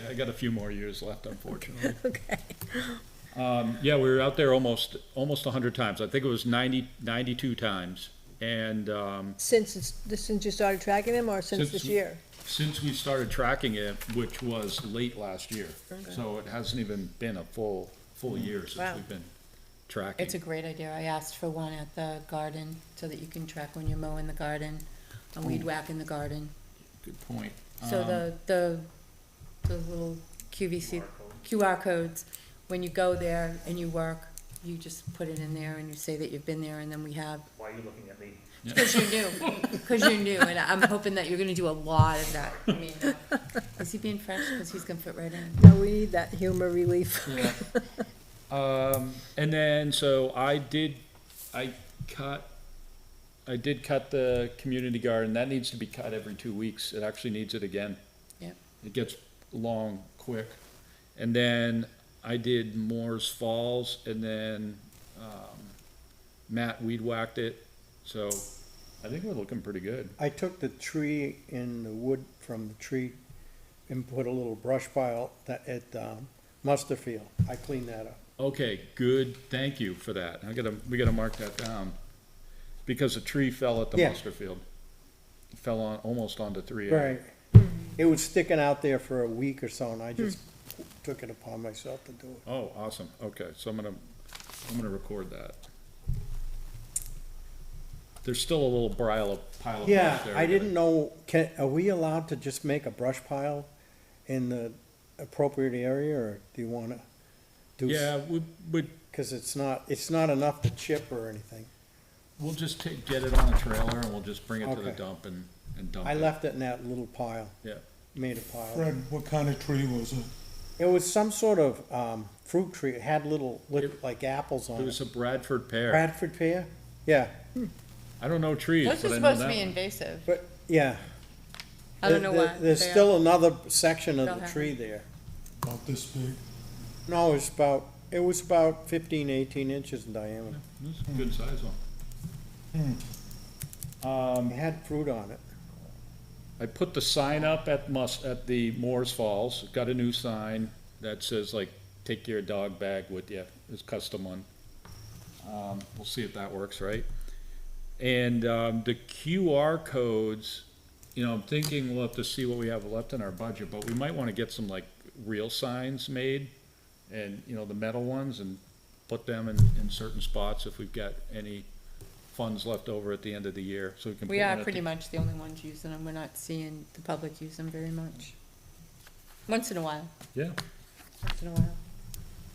I got a few more years left, unfortunately. Okay. Yeah, we were out there almost 100 times. I think it was 92 times. And, Since you started tracking them or since Since this we- year? since we started tracking it, which was late last year, so it hasn't even been a full year since Wow. we've been tracking. It's a great idea. I asked for one at the garden so that you can track when you're mowing the garden and weed whacking the garden. Good point. So the little QR codes, when you go there and you work, you just put it in there and you say that you've been there, and then we have, Why are you looking at me? because you're new, and I'm hoping that you're gonna do a lot of that. I mean, is he being fresh? Because he's gonna fit right in. No, we need that humor relief. And then, so I did cut the community garden. That needs to be cut every 2 weeks. It actually needs it again. Yep. It gets long quick. And then I did Moore's Falls, and then, Matt weed whacked it, so I think we're looking pretty good. I took the tree in the wood from the tree and put a little brush pile at Musterfield. I cleaned that up. Okay, good, thank you for that. We gotta mark that down, because a tree fell at the Yeah. muster field. Fell on, almost onto 3A. Right. It was sticking out there for a week or so, and I just took it upon myself to do it. Oh, awesome, okay, so I'm gonna record that. There's still a little pile of brush Yeah, there. I didn't know, are we allowed to just make a brush pile in the appropriate area, or do you wanna do? Yeah, Cause it's not enough to chip or anything. we'll just get it on a trailer, and we'll just bring it to the Okay. dump and dump it. I left it in that little pile, Yeah, made a pile. Fred, what kind of tree was it? It was some sort of, fruit tree, it had little, like apples it on was it. a Bradford pear. Bradford pear? Yeah, I don't know trees, Those but are I know supposed to that be one. invasive. but, yeah. I don't know There- why. There's they are. still another section of They'll the have tree there. About this big? No, it was about 15, 18 inches in diameter. It's a good size one. It had fruit on it. I put the sign up at the Moore's Falls, got a new sign that says like, take your dog bag with you, it's custom one. We'll see if that works, right? And, the QR codes, I'm thinking we'll have to see what we have left in our budget, but we might wanna get some like real signs made, and, the metal ones, and put them in certain spots if we've got any funds left over at the end of the year, so we can. We put are one at pretty the- much the only ones using them. We're not seeing the public use them very much. Once in a while, Yeah, once in a while.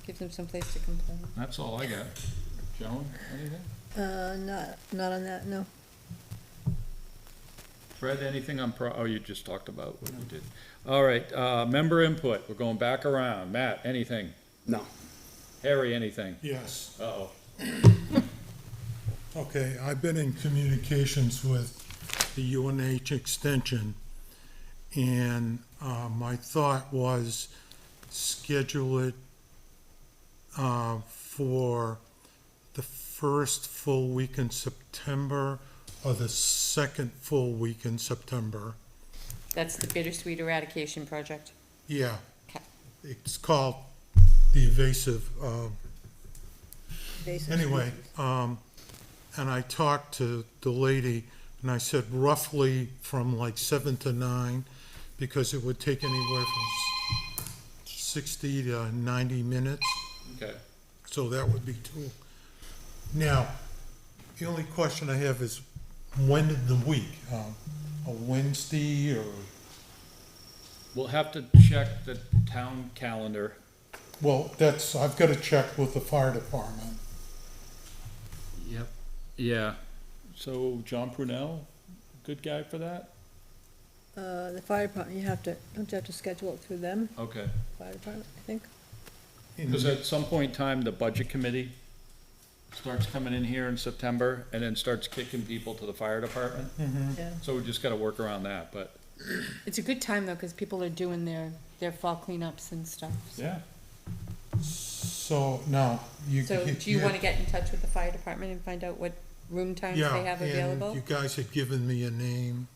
Gives them some place to complain. that's all I got. Joan, anything? Not on that, no. Fred, anything on oh, you just talked about what you did. All right, member input, we're going back around. Matt, anything? No. Harry, anything? Yes. Uh-oh. Okay, I've been in communications with the UNH extension, and my thought was schedule it for the first full week in September or the second full week in September. That's the Bittersweet Eradication Project. Yeah, Okay. it's called the evasive, Invasive anyway, species. and I talked to the lady, and I said roughly from like 7 to 9, because it would take anywhere from 60 to 90 minutes, Okay. so that would be 2. Now, the only question I have is, when in the week? A Wednesday, or, We'll have to check the town calendar. well, I've got to check with the fire department. Yep. Yeah, so John Prunell, good guy for that? The fire department, don't you have to schedule it through them, Okay. fire department, I think? Because at some point in time, the budget committee starts coming in here in September, and then starts kicking people to the fire department. Yeah. So we just gotta work around that, but, It's a good time though, because people are doing their fall cleanups and stuff. yeah. So, now, you. So do you want to get in touch with the fire department and find out what room times Yeah, they have and available? you guys had given me a name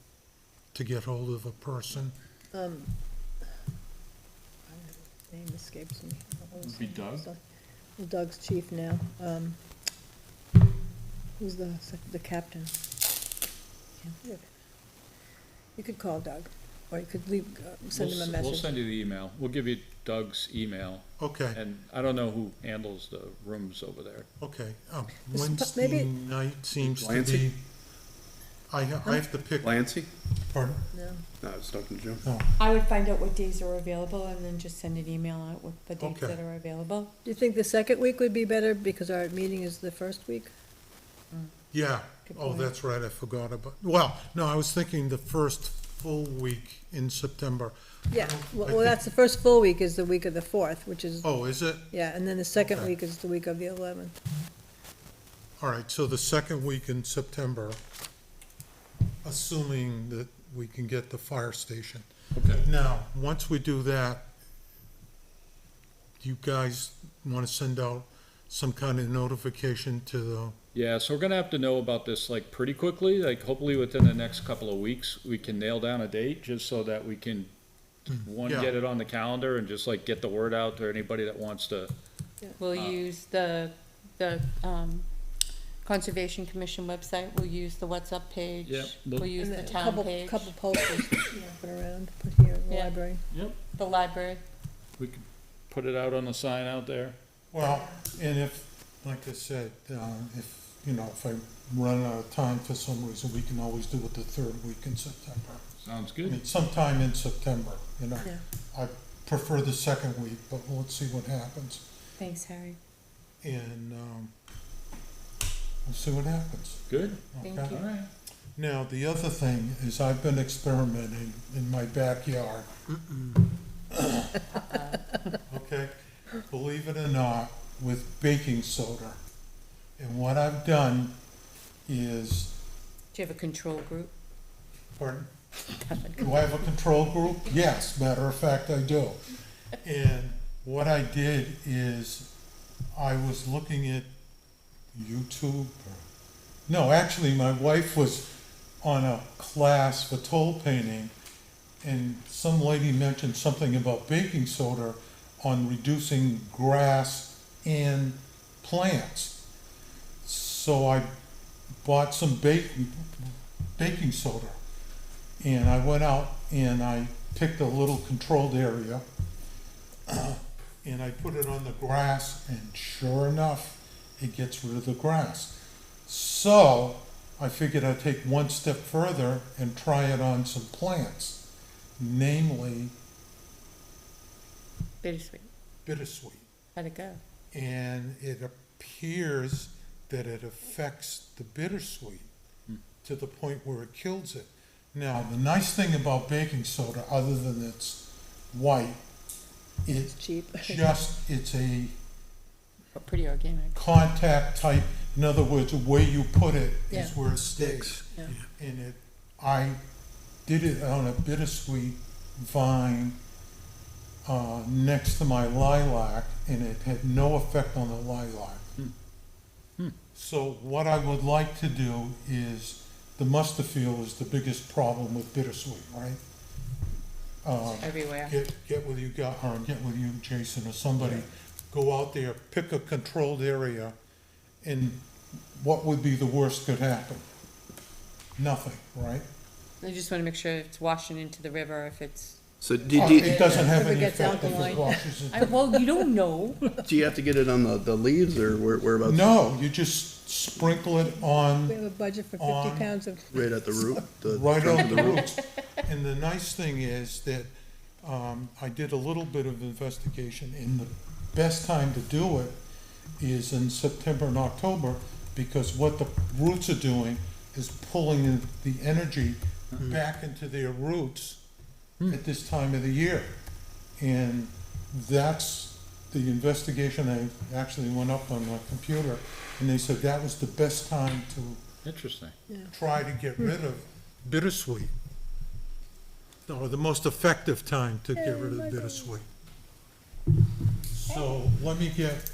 to get hold of a person. Name escapes me. Would be Doug? Doug's chief now. Who's the captain? Can't think of it. You could call Doug, or you could send him a We'll message. send you the email. We'll give you Doug's email, Okay, and I don't know who handles the rooms over there. okay. Just Wednesday maybe- night seems to Lancy? be, I have to pick, Lancy? pardon? No. No, I was talking to Jim. No, I would find out what days are available and then just send an email out with the dates Okay. that are available. Do you think the second week would be better, because our meeting is the first week? yeah, Good oh, point. that's right, I forgot about, well, no, I was thinking the first full week in September. Yeah, I well, think- that's the first full week is the week of the 4th, which is, Oh, is it? yeah, and then the second Okay. week is the week of the 11th. All right, so the second week in September, assuming that we can get the fire station. Okay. Now, once we do that, do you guys want to send out some kind of notification to the, Yeah, so we're gonna have to know about this like pretty quickly, like hopefully within the next couple of weeks, we can nail down a date, just so that we can, one, Yeah. get it on the calendar and just like get the word out to anybody that wants to. We'll use the Conservation Commission website, we'll use the What's Up page. Yep. We'll use And the then a town couple- page, Couple posters, put around, put here in the Yeah. library. the library. We could put it out on the sign out there. well, and if, like I said, if, if I run out of time for some reason, we can always do it the third week in September. Sounds I good. mean, sometime in September, Yeah. I prefer the second week, but let's see what happens. Thanks, Harry. And, we'll see what happens. Good, Thank Okay? you. all right. Now, the other thing is I've been experimenting in my backyard. Okay, believe it or not, with baking soda. And what I've done is, Do you have a control group? pardon? Do I have a control group? Yes, matter of fact, I do. And what I did is, I was looking at YouTube. No, actually, my wife was on a class for toll painting, and some lady mentioned something about baking soda on reducing grass and plants. So I bought some baking soda, and I went out and I picked a little controlled area, and I put it on the grass, and sure enough, it gets rid of the grass. So I figured I'd take one step further and try it on some plants, namely Bittersweet. bittersweet. How'd it go? And it appears that it affects the bittersweet to the point where it kills it. Now, the nice thing about baking soda, other than it's white, It's cheap. it's a Pretty organic. contact type. In other words, the way you put it Yeah. is where it sticks. Yeah. And I did it on a bittersweet vine next to my lilac, and it had no effect on the lilac. So what I would like to do is, the Mustafield is the biggest problem with bittersweet, right? Everywhere. Get with you, or get with you, Jason, or somebody, go out there, pick a controlled area, and what would be the worst could happen? Nothing, right? I just wanna make sure it's washing into the river, if it's, So It doesn't have If it any gets effect if alkaline. it washes it. well, you don't know. do you have to get it on the leaves or whereabouts? No, you just sprinkle it on, We have a budget for 50 On- pounds of, Right at the root? The right trunk on of the root? roots. And the nice thing is that, I did a little bit of investigation, and the best time to do it is in September and October, because what the roots are doing is pulling in the energy back into their roots at this time of the year. And that's the investigation. I actually went up on my computer, and they said that was the best time to Interesting. try to get rid of bittersweet. Or the most effective time to get rid of bittersweet. So let me get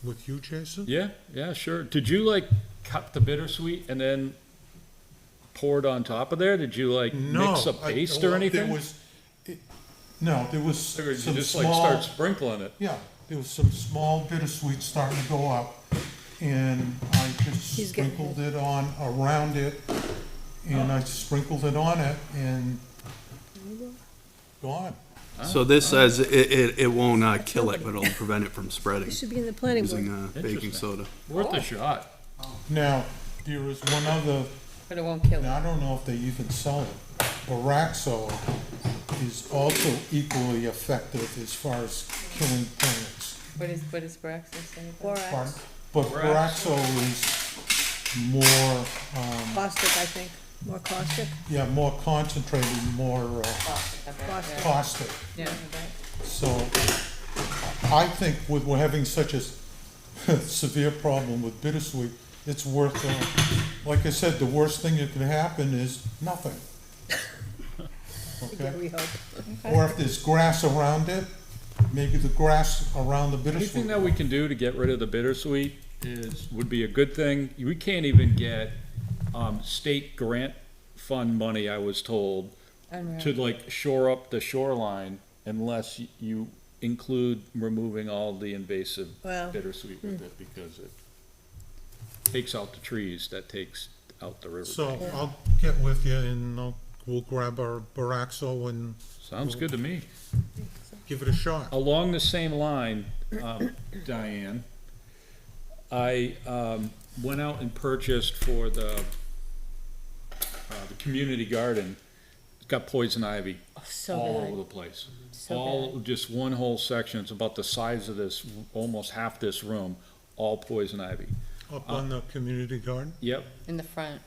with you, Jason. Yeah, yeah, sure. Did you like cut the bittersweet and then pour it on top of there? Did you like No. mix a I- paste well, or anything? No, there was Figured you some just like start small, sprinkling it. yeah, there was some small bittersweet starting to go up. And I just He's getting sprinkled it on, around it, and I sprinkled it on it, and gone. So this says it won't kill it, but it'll prevent it from spreading it should be in the planning board. using baking Interesting. soda. Worth a shot. Now, there is one other, But it won't kill now it. I don't know if they even sell it. Baraxo is also equally effective as far as killing plants. What is Braxton saying? Borax, Pardon? But Baraxo is more, caustic, I think, more caustic. yeah, more concentrated, more caustic. Yeah. So I think we're having such a severe problem with bittersweet, it's worth, like I said, the worst thing that could happen is nothing. okay? We hope. Or if there's grass around it, maybe the grass around the Anything bittersweet. that we can do to get rid of the bittersweet would be a good thing. We can't even get, state grant fund money, I was told, Unreal. to like shore up the shoreline unless you include removing all the invasive Wow. bittersweet with it, because it takes out the trees, that takes out the river. So I'll get with you and we'll grab our Baraxo and Sounds good to me. give it a shot. Along the same line, Diane, I went out and purchased for the community garden. It's got poison ivy So all bad. over the place. So All, just one whole section, it's about the size of this, almost half this room, all poison ivy. Up on the community garden? Yep, In the front.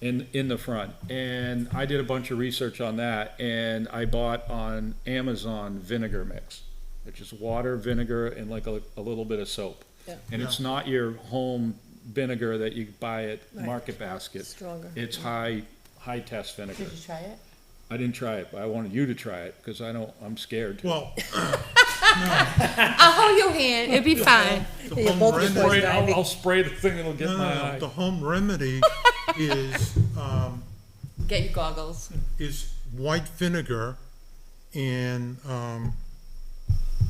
in the front. And I did a bunch of research on that, and I bought on Amazon vinegar mix. It's just water, vinegar, and like a little bit of soap. Yeah. And it's not your home vinegar that you buy at Right. Market Basket. Stronger. It's high test vinegar. Did you try it? I didn't try it, but I wanted you to try it, because I'm scared. Well, I'll hold your hand. It'll be fine. the Yeah, home both of remedy, Poison ivy. I'll spray the thing, it'll get no, my no, eye. the home remedy is, Get your goggles. is white vinegar and,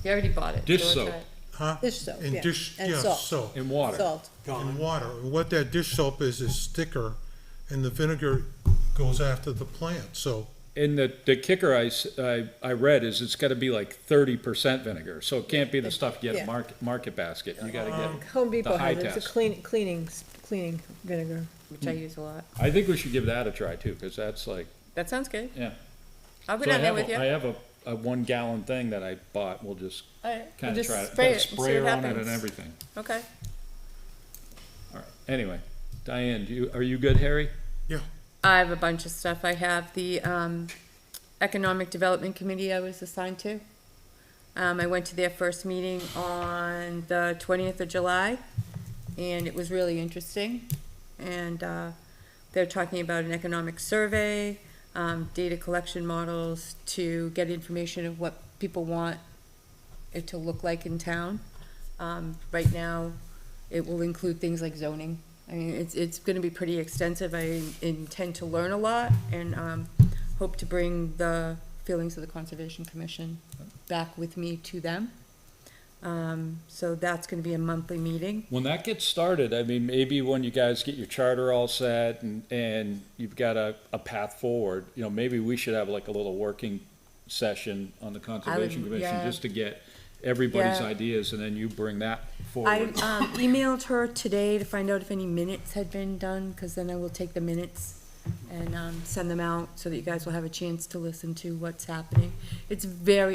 You already bought it. Dish so soap. try it. huh? Dish soap, And yeah. dish, And yeah, salt. soap. In water. Salt. And water. What that dish soap is thicker, and the vinegar goes after the plant, so. And the kicker I read is it's gotta be like 30% vinegar, so it can't be the stuff you get Yeah. at Market Basket. You gotta get, Home Depot high has it. It's a test. cleaning vinegar. Which I use a lot. I think we should give that a try too, because that's like, That sounds good. yeah. I'll go So down there with you. I have a 1 gallon thing that I bought, we'll just All right. We'll kinda just try it. spray Got a it and see what sprayer on it happens. and everything. Okay. Anyway, Diane, are you good, Harry? Yeah. I have a bunch of stuff. I have the Economic Development Committee I was assigned to. I went to their first meeting on the 20th of July, and it was really interesting. And they're talking about an economic survey, data collection models to get information of what people want it to look like in town. Right now, it will include things like zoning. I mean, it's gonna be pretty extensive. I intend to learn a lot and, hope to bring the feelings of the Conservation Commission back with me to them. So that's gonna be a monthly meeting. When that gets started, I mean, maybe when you guys get your charter all set and you've got a path forward, maybe we should have like a little working session on the Conservation Commission, yeah. just to get everybody's Yeah. ideas, and then you bring that I forward. emailed her today to find out if any minutes had been done, because then I will take the minutes and send them out so that you guys will have a chance to listen to what's happening. It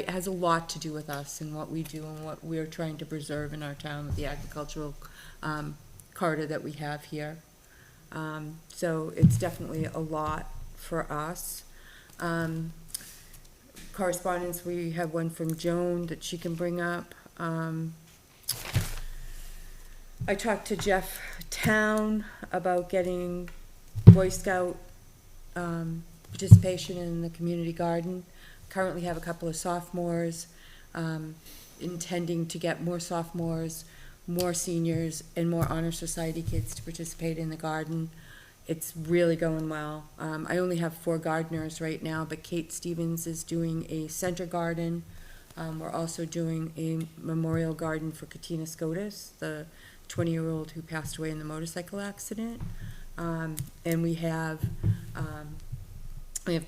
has a lot to do with us and what we do and what we're trying to preserve in our town with the agricultural corridor that we have here. So it's definitely a lot for us. Correspondence, we have one from Joan that she can bring up. I talked to Jeff Town about getting Boy Scout participation in the community garden. Currently have a couple of sophomores, intending to get more sophomores, more seniors, and more honor society kids to participate in the garden. It's really going well. I only have 4 gardeners right now, but Kate Stevens is doing a center garden. We're also doing a memorial garden for Katina Scotus, the 20-year-old who passed away in the motorcycle accident. And we have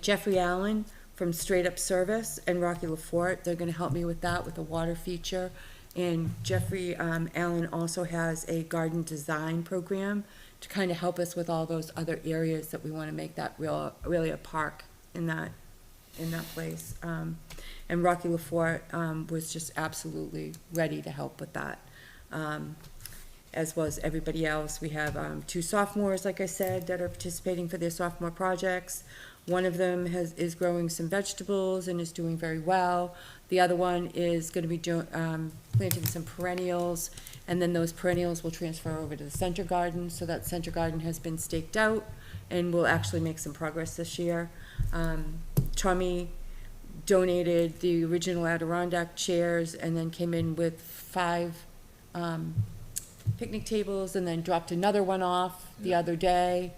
Jeffrey Allen from Straight Up Service and Rocky LaForte. They're gonna help me with that, with a water feature. And Jeffrey Allen also has a garden design program to kind of help us with all those other areas that we want to make that really a park in that place. And Rocky LaForte was just absolutely ready to help with that, as was everybody else. We have 2 sophomores, like I said, that are participating for their sophomore projects. One of them is growing some vegetables and is doing very well. The other one is going to be planting some perennials, and then those perennials will transfer over to the center garden. So that center garden has been staked out and will actually make some progress this year. Tommy donated the original Adirondack chairs and then came in with 5 picnic tables and then dropped another one off the other day.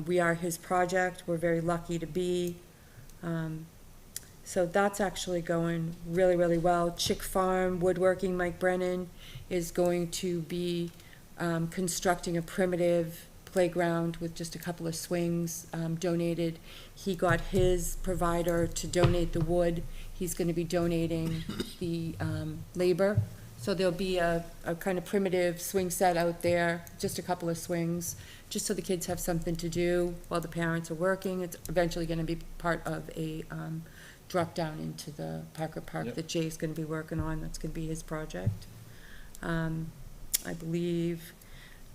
We are his project. We're very lucky to be. So that's actually going really, really well. Chick Farm Woodworking, Mike Brennan, is going to be constructing a primitive playground with just a couple of swings donated. He got his provider to donate the wood. He's going to be donating the labor. So there'll be a kind of primitive swing set out there, just a couple of swings, just so the kids have something to do while the parents are working. It's eventually going to be part of a drop down into the Parker Park that Jay's going to be working on. That's going to be his project. I believe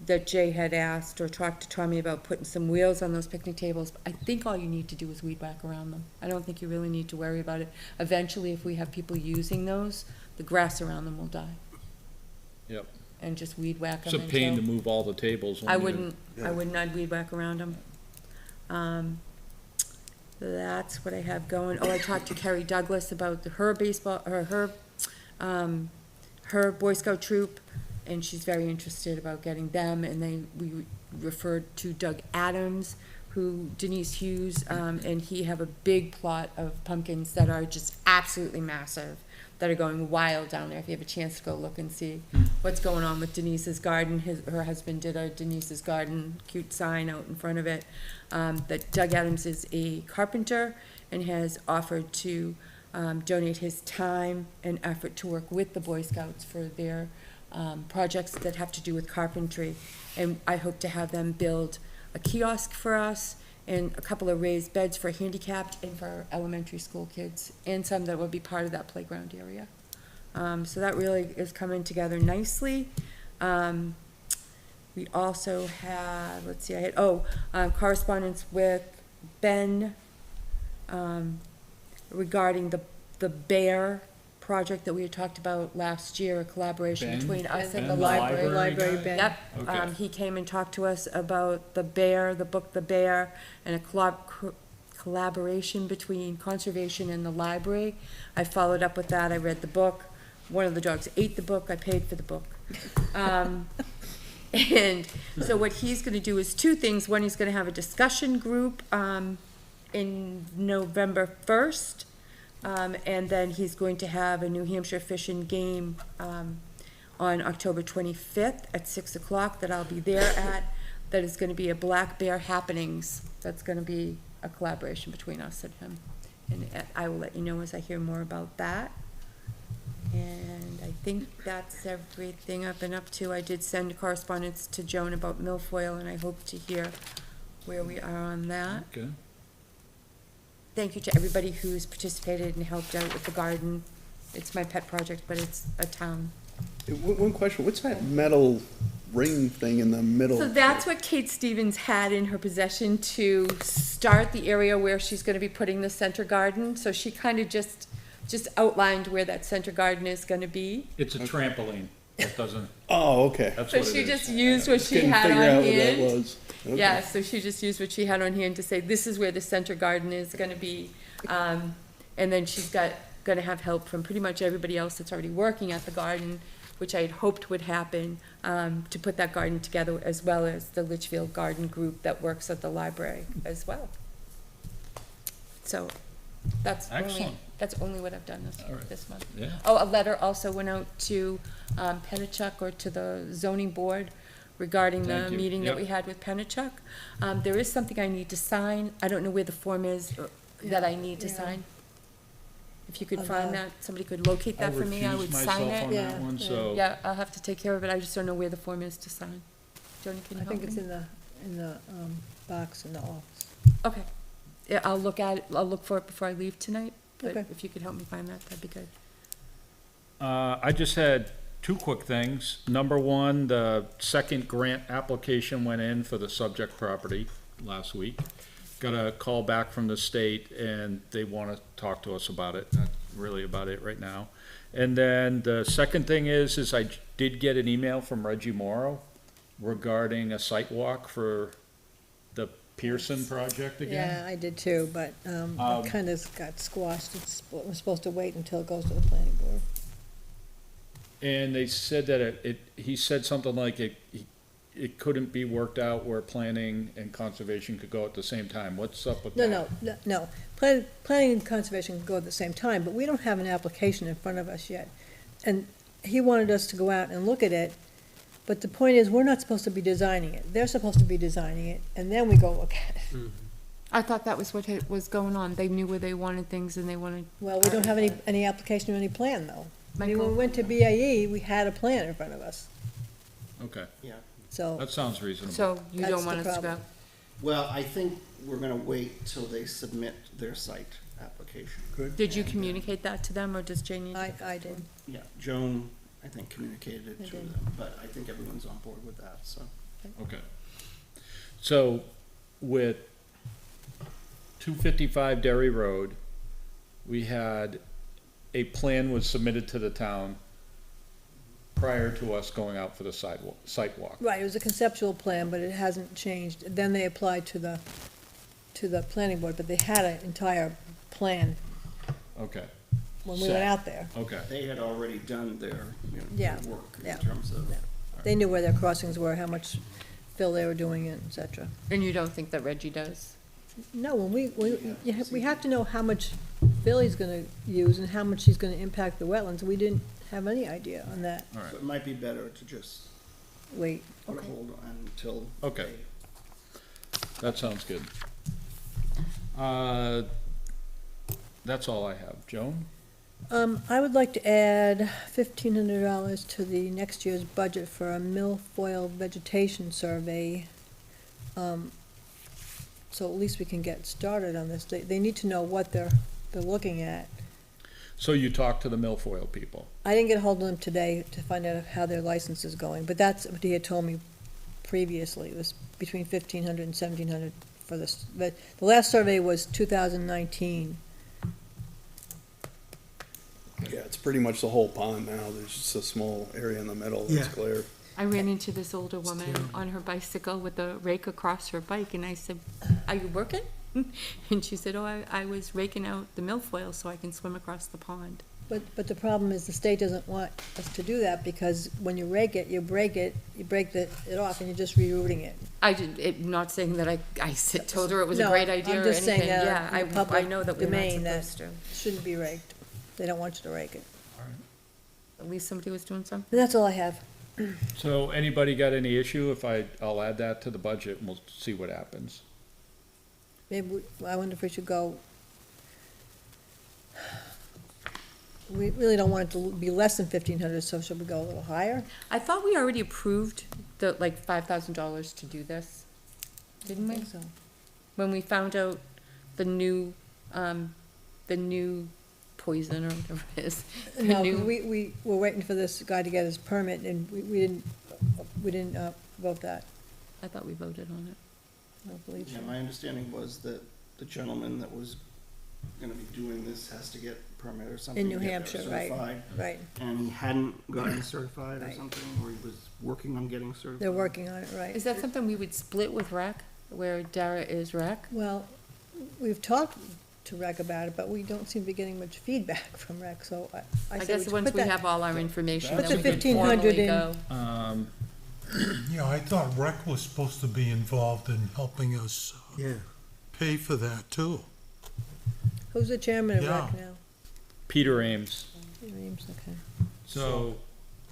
that Jay had asked or talked to Tommy about putting some wheels on those picnic tables. I think all you need to do is weed whack around them. I don't think you really need to worry about it. Eventually, if we have people using those, the grass around them will die. Yep. And just weed whack them. It's a pain to move all the tables. I would not weed whack around them. That's what I have going. Oh, I talked to Carrie Douglas about her baseball, her Boy Scout troop, and she's very interested about getting them. And we referred to Doug Adams, who Denise Hughes, and he have a big plot of pumpkins that are just absolutely massive, that are going wild down there. If you have a chance to go look and see what's going on with Denise's garden, her husband did a Denise's garden cute sign out in front of it. That Doug Adams is a carpenter and has offered to donate his time and effort to work with the Boy Scouts for their projects that have to do with carpentry. And I hope to have them build a kiosk for us and a couple of raised beds for handicapped and for elementary school kids, and some that will be part of that playground area. So that really is coming together nicely. We also have, let's see, I had, correspondence with Ben regarding the bear project that we had talked about last year, a collaboration Ben? between us and Ben, the library. Library Ben. Yep. Okay. He came and talked to us about the bear, the book The Bear, and a collaboration between conservation and the library. I followed up with that. I read the book. One of the dogs ate the book. I paid for the book. And so what he's going to do is 2 things. One, he's going to have a discussion group in November 1st. And then he's going to have a New Hampshire Fish and Game on October 25th at 6 o'clock that I'll be there at. That is going to be a Black Bear Happenings. That's going to be a collaboration between us and him. And I will let you know as I hear more about that. And I think that's everything I've been up to. I did send correspondence to Joan about milfoil, and I hope to hear where we are on that. Okay. Thank you to everybody who's participated and helped out with the garden. It's my pet project, but it's a town. One question, what's that metal ring thing in the middle? So that's what Kate Stevens had in her possession to start the area where she's gonna be putting the center garden. So she kind of just outlined where that center garden is gonna be. It's a trampoline. It doesn't, Oh, okay. that's So what it she is. just used what she Couldn't had figure on out what that hand. was. Okay. Yeah, so she just used what she had on hand to say, this is where the center garden is gonna be. And then she's gonna have help from pretty much everybody else that's already working at the garden, which I had hoped would happen, to put that garden together, as well as the Litchfield Garden Group that works at the library as well. So, Excellent. that's only what I've done All right. this month. Yeah. Oh, a letter also went out to Pennachuck, or to the zoning board, regarding the Thank you. meeting that Yep. we had with Pennachuck. There is something I need to sign. I don't know where the form is that I need to Yeah. sign. If you could Of find the- that, somebody could locate that for me, I would sign myself on it. that Yeah, one, yeah. so. Yeah, I'll have to take care of it. I just don't know where the form is to sign. Joni, can you I help think it's me? in the box in the office. Okay. Yeah, I'll look at it. I'll look for it before I leave tonight. But Okay. if you could help me find that, that'd be good. I just had 2 quick things. Number 1, the second grant application went in for the subject property last week. Got a call back from the state, and they want to talk to us about it. That's really about it right now. And then the second thing is I did get an email from Reggie Morrow regarding a site walk for the Pearson project Yeah, again? I did too, but, it kind of got squashed. We're supposed to wait until it goes to the planning board. And they said that he said something like it couldn't be worked out where planning and conservation could go at the same time. What's up with that? No. Planning and conservation can go at the same time, but we don't have an application in front of us yet. And he wanted us to go out and look at it, but the point is, we're not supposed to be designing it. They're supposed to be designing it, and then we go look at it. I thought that was what was going on. They knew where they wanted things and they wanted. Well, we don't have any application or any plan, though. I mean, when we Michael? went to BAE, we had a plan in front of us, Okay, so. that sounds reasonable. So you That's don't the want us to problem. go? Well, I think we're gonna wait till they submit their site application. Did you communicate that to them or does Janie? I did. Yeah, Joan, I think, communicated I it to did. them, but I think everyone's on board with that, so. Okay. So with 255 Derry Road, we had, a plan was submitted to the town prior to us going out for the site walk. Right, it was a conceptual plan, but it hasn't changed. Then they applied to the planning board, but they had an entire plan Okay, when we went out there. okay. They had already done their, Yeah, their work yeah, in terms of. yeah. They knew where their crossings were, how much fill they were doing, et cetera. And you don't think that Reggie does? No, when we have to know how much fill he's gonna use and how much he's gonna impact the wetlands. We didn't have any idea on that. All So right, it might be better to just Wait, put a hold on until. Okay. they- that sounds good. That's all I have. Joan? I would like to add $1,500 to the next year's budget for a milfoil vegetation survey. So at least we can get started on this. They need to know what they're looking at. So you talked to the milfoil people? I didn't get a hold of them today to find out how their license is going, but that's what he had told me previously. It was between 1,500 and 1,700 for this. But the last survey was 2019. Yeah, it's pretty much the whole pond now. There's just a small area in the middle that's Yeah. clear. I ran into this older woman on her bicycle with a rake across her bike and I said, "Are you working?" And she said, "Oh, I was raking out the milfoil so I can swim across the pond." But the problem is the state doesn't want us to do that because when you rake it, you break it off and you're just rerouting it. I did, not saying that told her it was a No, great idea I'm or just saying anything. that Yeah, in the I public know that we're not domain that- supposed to. It shouldn't be raked. They don't want you to rake it. At least somebody was doing something. And that's all I have. So anybody got any issue if I'll add that to the budget and we'll see what happens? Maybe, I wonder if we should go. We really don't want it to be less than 1,500, so should we go a little higher? I thought we already approved the, like, $5,000 to do this, didn't I we? think so. When we found out the new poison or whatever it is. the No, new- 'cause we were waiting for this guy to get his permit and we didn't vote that, I thought we voted on it. I don't believe so. Yeah, my understanding was that the gentleman that was gonna be doing this has to get a permit or something. In New to get Hampshire, right, certified, right. And he hadn't gotten certified or Right. something, or he was working on getting certified. They're working on it, right. Is that something we would split with rec, where Dara is rec? Well, we've talked to Rec about it, but we don't seem to be getting much feedback from Rec, so I I say guess we once put we that. have all our information, Put then the we can 1,500 formally in. go. Yeah, I thought rec was supposed to be involved in helping us Yeah. pay for that too. Who's the chairman of Rec Yeah. now? Peter Ames. James, okay. So,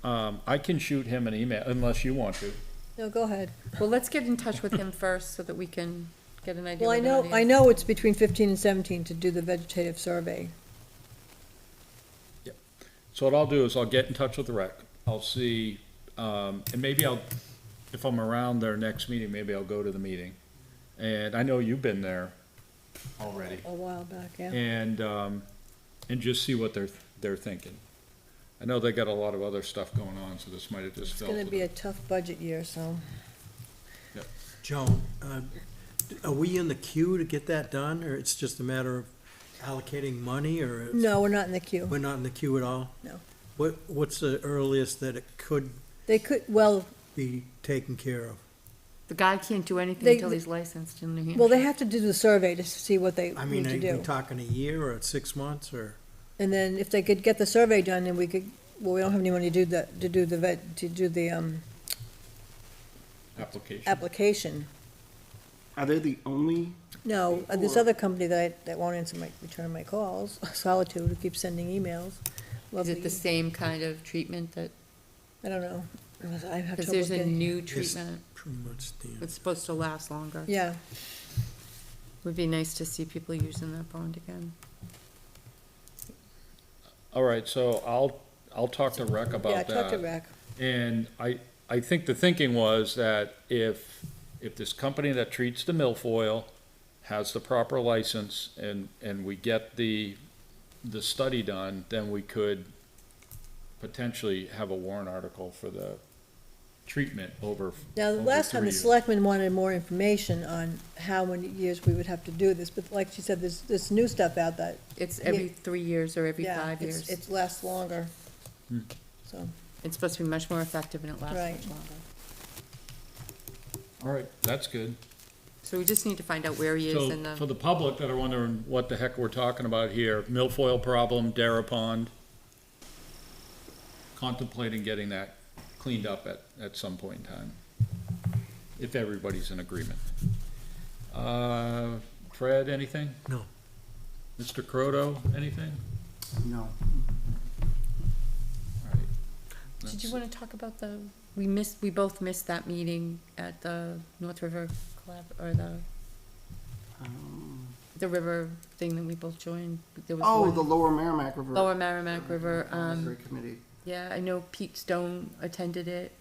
I can shoot him an email unless you want to. No, go ahead. Well, let's get in touch with him first so that we can get an idea. Well, what I it is. know it's between 15 and 17 to do the vegetative survey. So what I'll do is I'll get in touch with the rec. I'll see, and maybe if I'm around their next meeting, maybe I'll go to the meeting. And I know you've been there already. A while back, yeah. And just see what they're thinking. I know they got a lot of other stuff going on, so this might have just It's fell gonna to be a them. tough budget year, so. Joan, are we in the queue to get that done, or it's just a matter of allocating money, or? it's- No, we're not in the queue. We're not in the queue at all? No. What's the earliest that it could They could, well, be taken care of? The guy can't do anything They- until he's licensed in New Hampshire. Well, they have to do the survey to see what they I mean, need to are we do. talking a year or 6 months or? And then if they could get the survey done, then we could, well, we don't have any money to do the Application. application. Are they the only? No, this Or- other company that won't return my calls, Solitude, who keeps sending emails. Is Lovely. it the same kind of treatment that, I don't know. I have because trouble there's a getting. new treatment Pretty much the. that's supposed to last longer. Yeah, Would be nice to see people using that pond again. All right, so I'll talk to Rec about yeah, that. talk to Rack. And I think the thinking was that if this company that treats the milfoil has the proper license and we get the study done, then we could potentially have a warrant article for the treatment over. Now, the over last time 3 the years. selectmen wanted more information on how many years we would have to do this, but like she said, there's this new stuff out that, It's every 3 years or every yeah, 5 years. it lasts longer. Hmm. So, It's supposed to be much more effective and it lasts Right. much longer. All right, that's good. So we just need to find out where he is So in for the, the public that are wondering what the heck we're talking about here, milfoil problem, Dara Pond. Contemplating getting that cleaned up at some point in time, if everybody's in agreement. Fred, anything? No. Mr. Croto, anything? No. All right. did That's- you want to talk about we both missed that meeting at the North River Collab, or the river thing that we both joined? There was Oh, one- the Lower Merrimack River. Lower Merrimack River, Advisory Committee. yeah, I know Pete Stone attended it.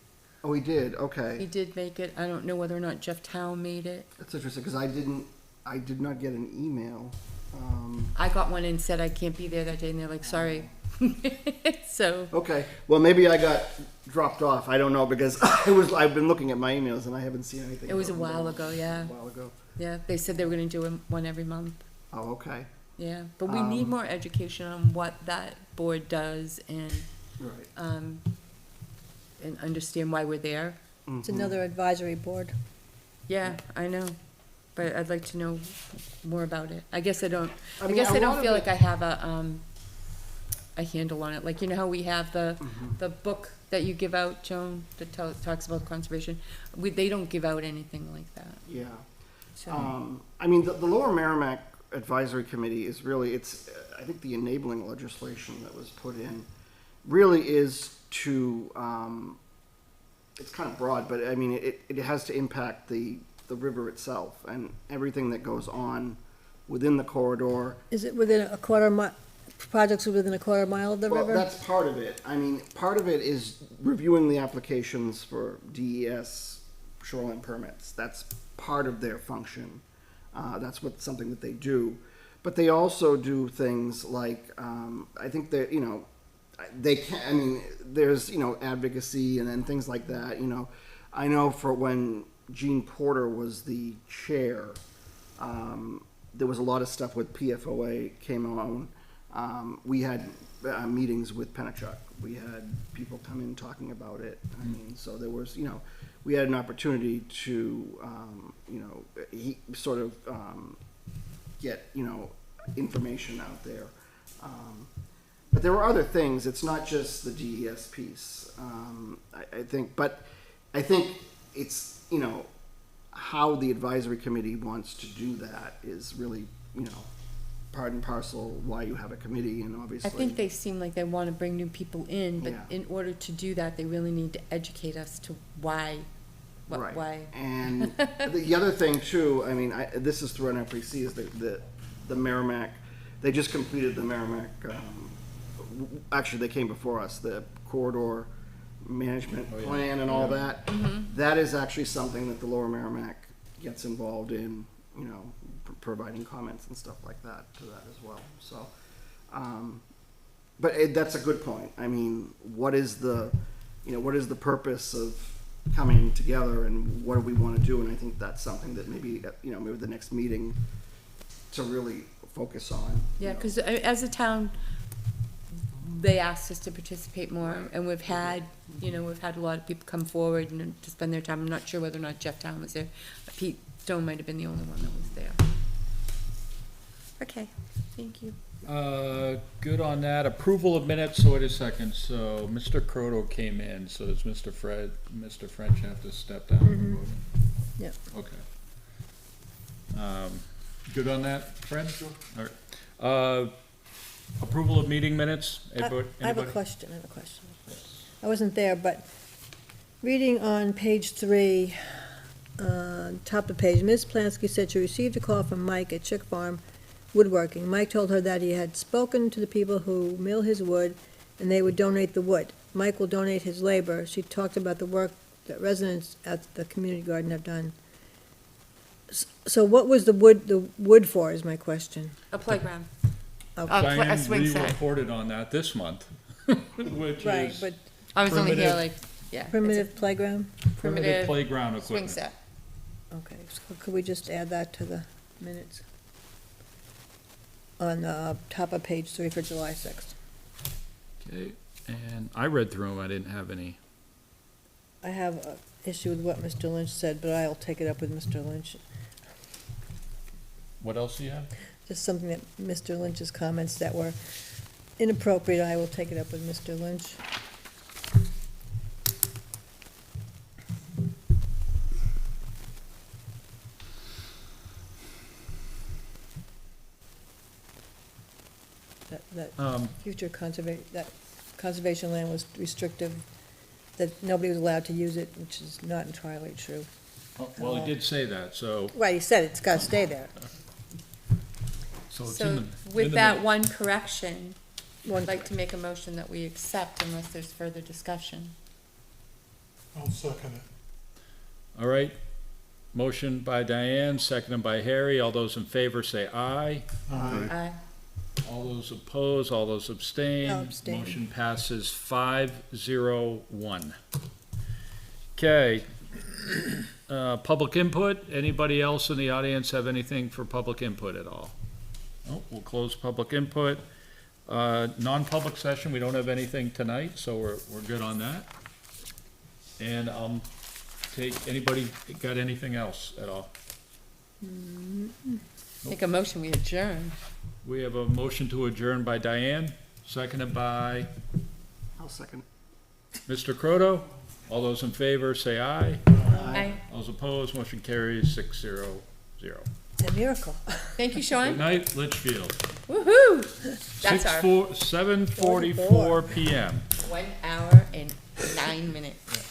Oh, he did, He okay. did make it. I don't know whether or not Jeff Town made it. That's interesting, because I did not get an email. I got one and said I can't be there that day, and they're like, sorry. So, Okay, well, maybe I got dropped off, I don't know, because I've been looking at my emails and I haven't seen anything. it was a from while them. ago, yeah. A while ago. Yeah, they said they were gonna do one every month. Oh, okay, Yeah, but we need more education on what that board does and, right. and understand why we're there. it's another advisory board. Yeah, I know, but I'd like to know more about it. I guess I don't, I I mean, guess a I lot don't of feel it- like I have a handle on it. Like, you know how we have the book that you give out, Joan, that talks about conservation? They don't give out anything like that, Yeah. so. I mean, the Lower Merrimack Advisory Committee is really, I think the enabling legislation that was put in really is to, it's kind of broad, but I mean, it has to impact the river itself and everything that goes on within the corridor. Is it within a quarter mile, projects are within a quarter mile of the Well, river? that's part of it. I mean, part of it is reviewing the applications for DES shoreline permits. That's part of their function. That's something that they do. But they also do things like, I think that, they can, I mean, there's, advocacy and things like that, I know for when Gene Porter was the chair, there was a lot of stuff with PFOA came on. We had meetings with Penachuk. We had people come in talking about it. I mean, so there was, we had an opportunity to, he sort of get, information out there. But there were other things. It's not just the DES piece. I think it's, how the advisory committee wants to do that is really, part and parcel why you have a committee, and obviously. I think they seem like they want to bring new people in, but Yeah. in order to do that, they really need to educate us to why, Right. why. And the other thing too, I mean, this is through NFRC, is the Merrimack, they just completed the Merrimack, actually, they came before us, the corridor management plan and all that. That is actually something that the Lower Merrimack gets involved in, providing comments and stuff like that to that as well, so. But that's a good point. I mean, what is the purpose of coming together and what do we want to do? And I think that's something that maybe the next meeting to really focus on. Yeah, because as a town, they asked us to participate more, and we've had a lot of people come forward and to spend their time. I'm not sure whether or not Jeff Town was there. Pete Stone might have been the only one that was there. Okay, thank you. Good on that. Approval of minutes, so wait a second. So Mr. Croto came in, so does Mr. French have to step down? from voting? Yep. Okay. Good on that, Fred? All right. Approval of meeting minutes? I have a Anybody? question. I wasn't there, but reading on page 3, top of the page, Ms. Plansky said she received a call from Mike at Chick Farm Woodworking. Mike told her that he had spoken to the people who mill his wood, and they would donate the wood. Mike will donate his labor. She talked about the work that residents at the community garden have done. So what was the wood for, is my question. A playground. Okay. A swing Diane, we set. reported on that this month, which Right, is but I was only here Primitive- it's a primitive playground? primitive primitive playground swing equipment. set. Okay, so could we just add that to the minutes? On the top of page 3 for July 6th. Okay, and I read through them, I didn't have any. I have an issue with what Mr. Lynch said, but I'll take it up with Mr. Lynch. What else do you have? Just something that Mr. Lynch's comments that were inappropriate, I will take it up with Mr. Lynch. That future conservation land was restrictive, that nobody was allowed to use it, which is not entirely true. Well, he did say that, so, Right, he said it's gotta stay there. so it's in So the. with in the that minutes. one correction, One I'd like to make a motion that we accept unless there's further discussion. I'll second it. All right, motion by Diane, seconded by Harry. All those in favor say aye. Aye. All those opposed, all those abstain. I'll abstain. Motion passes 5-0-1. Okay. Public input. Anybody else in the audience have anything for public input at all? No, we'll close public input. Non-public session, we don't have anything tonight, so we're good on that. And anybody got anything else at all? Make a motion, we adjourn. We have a motion to adjourn by Diane, seconded by I'll second. Mr. Croto. All those in favor say aye. Aye. All those opposed, motion carries 6-0-0. A miracle. Thank you, Good Sean. night, Litchfield. Woohoo! That's our 7:44 PM. 1 hour and 9 minutes.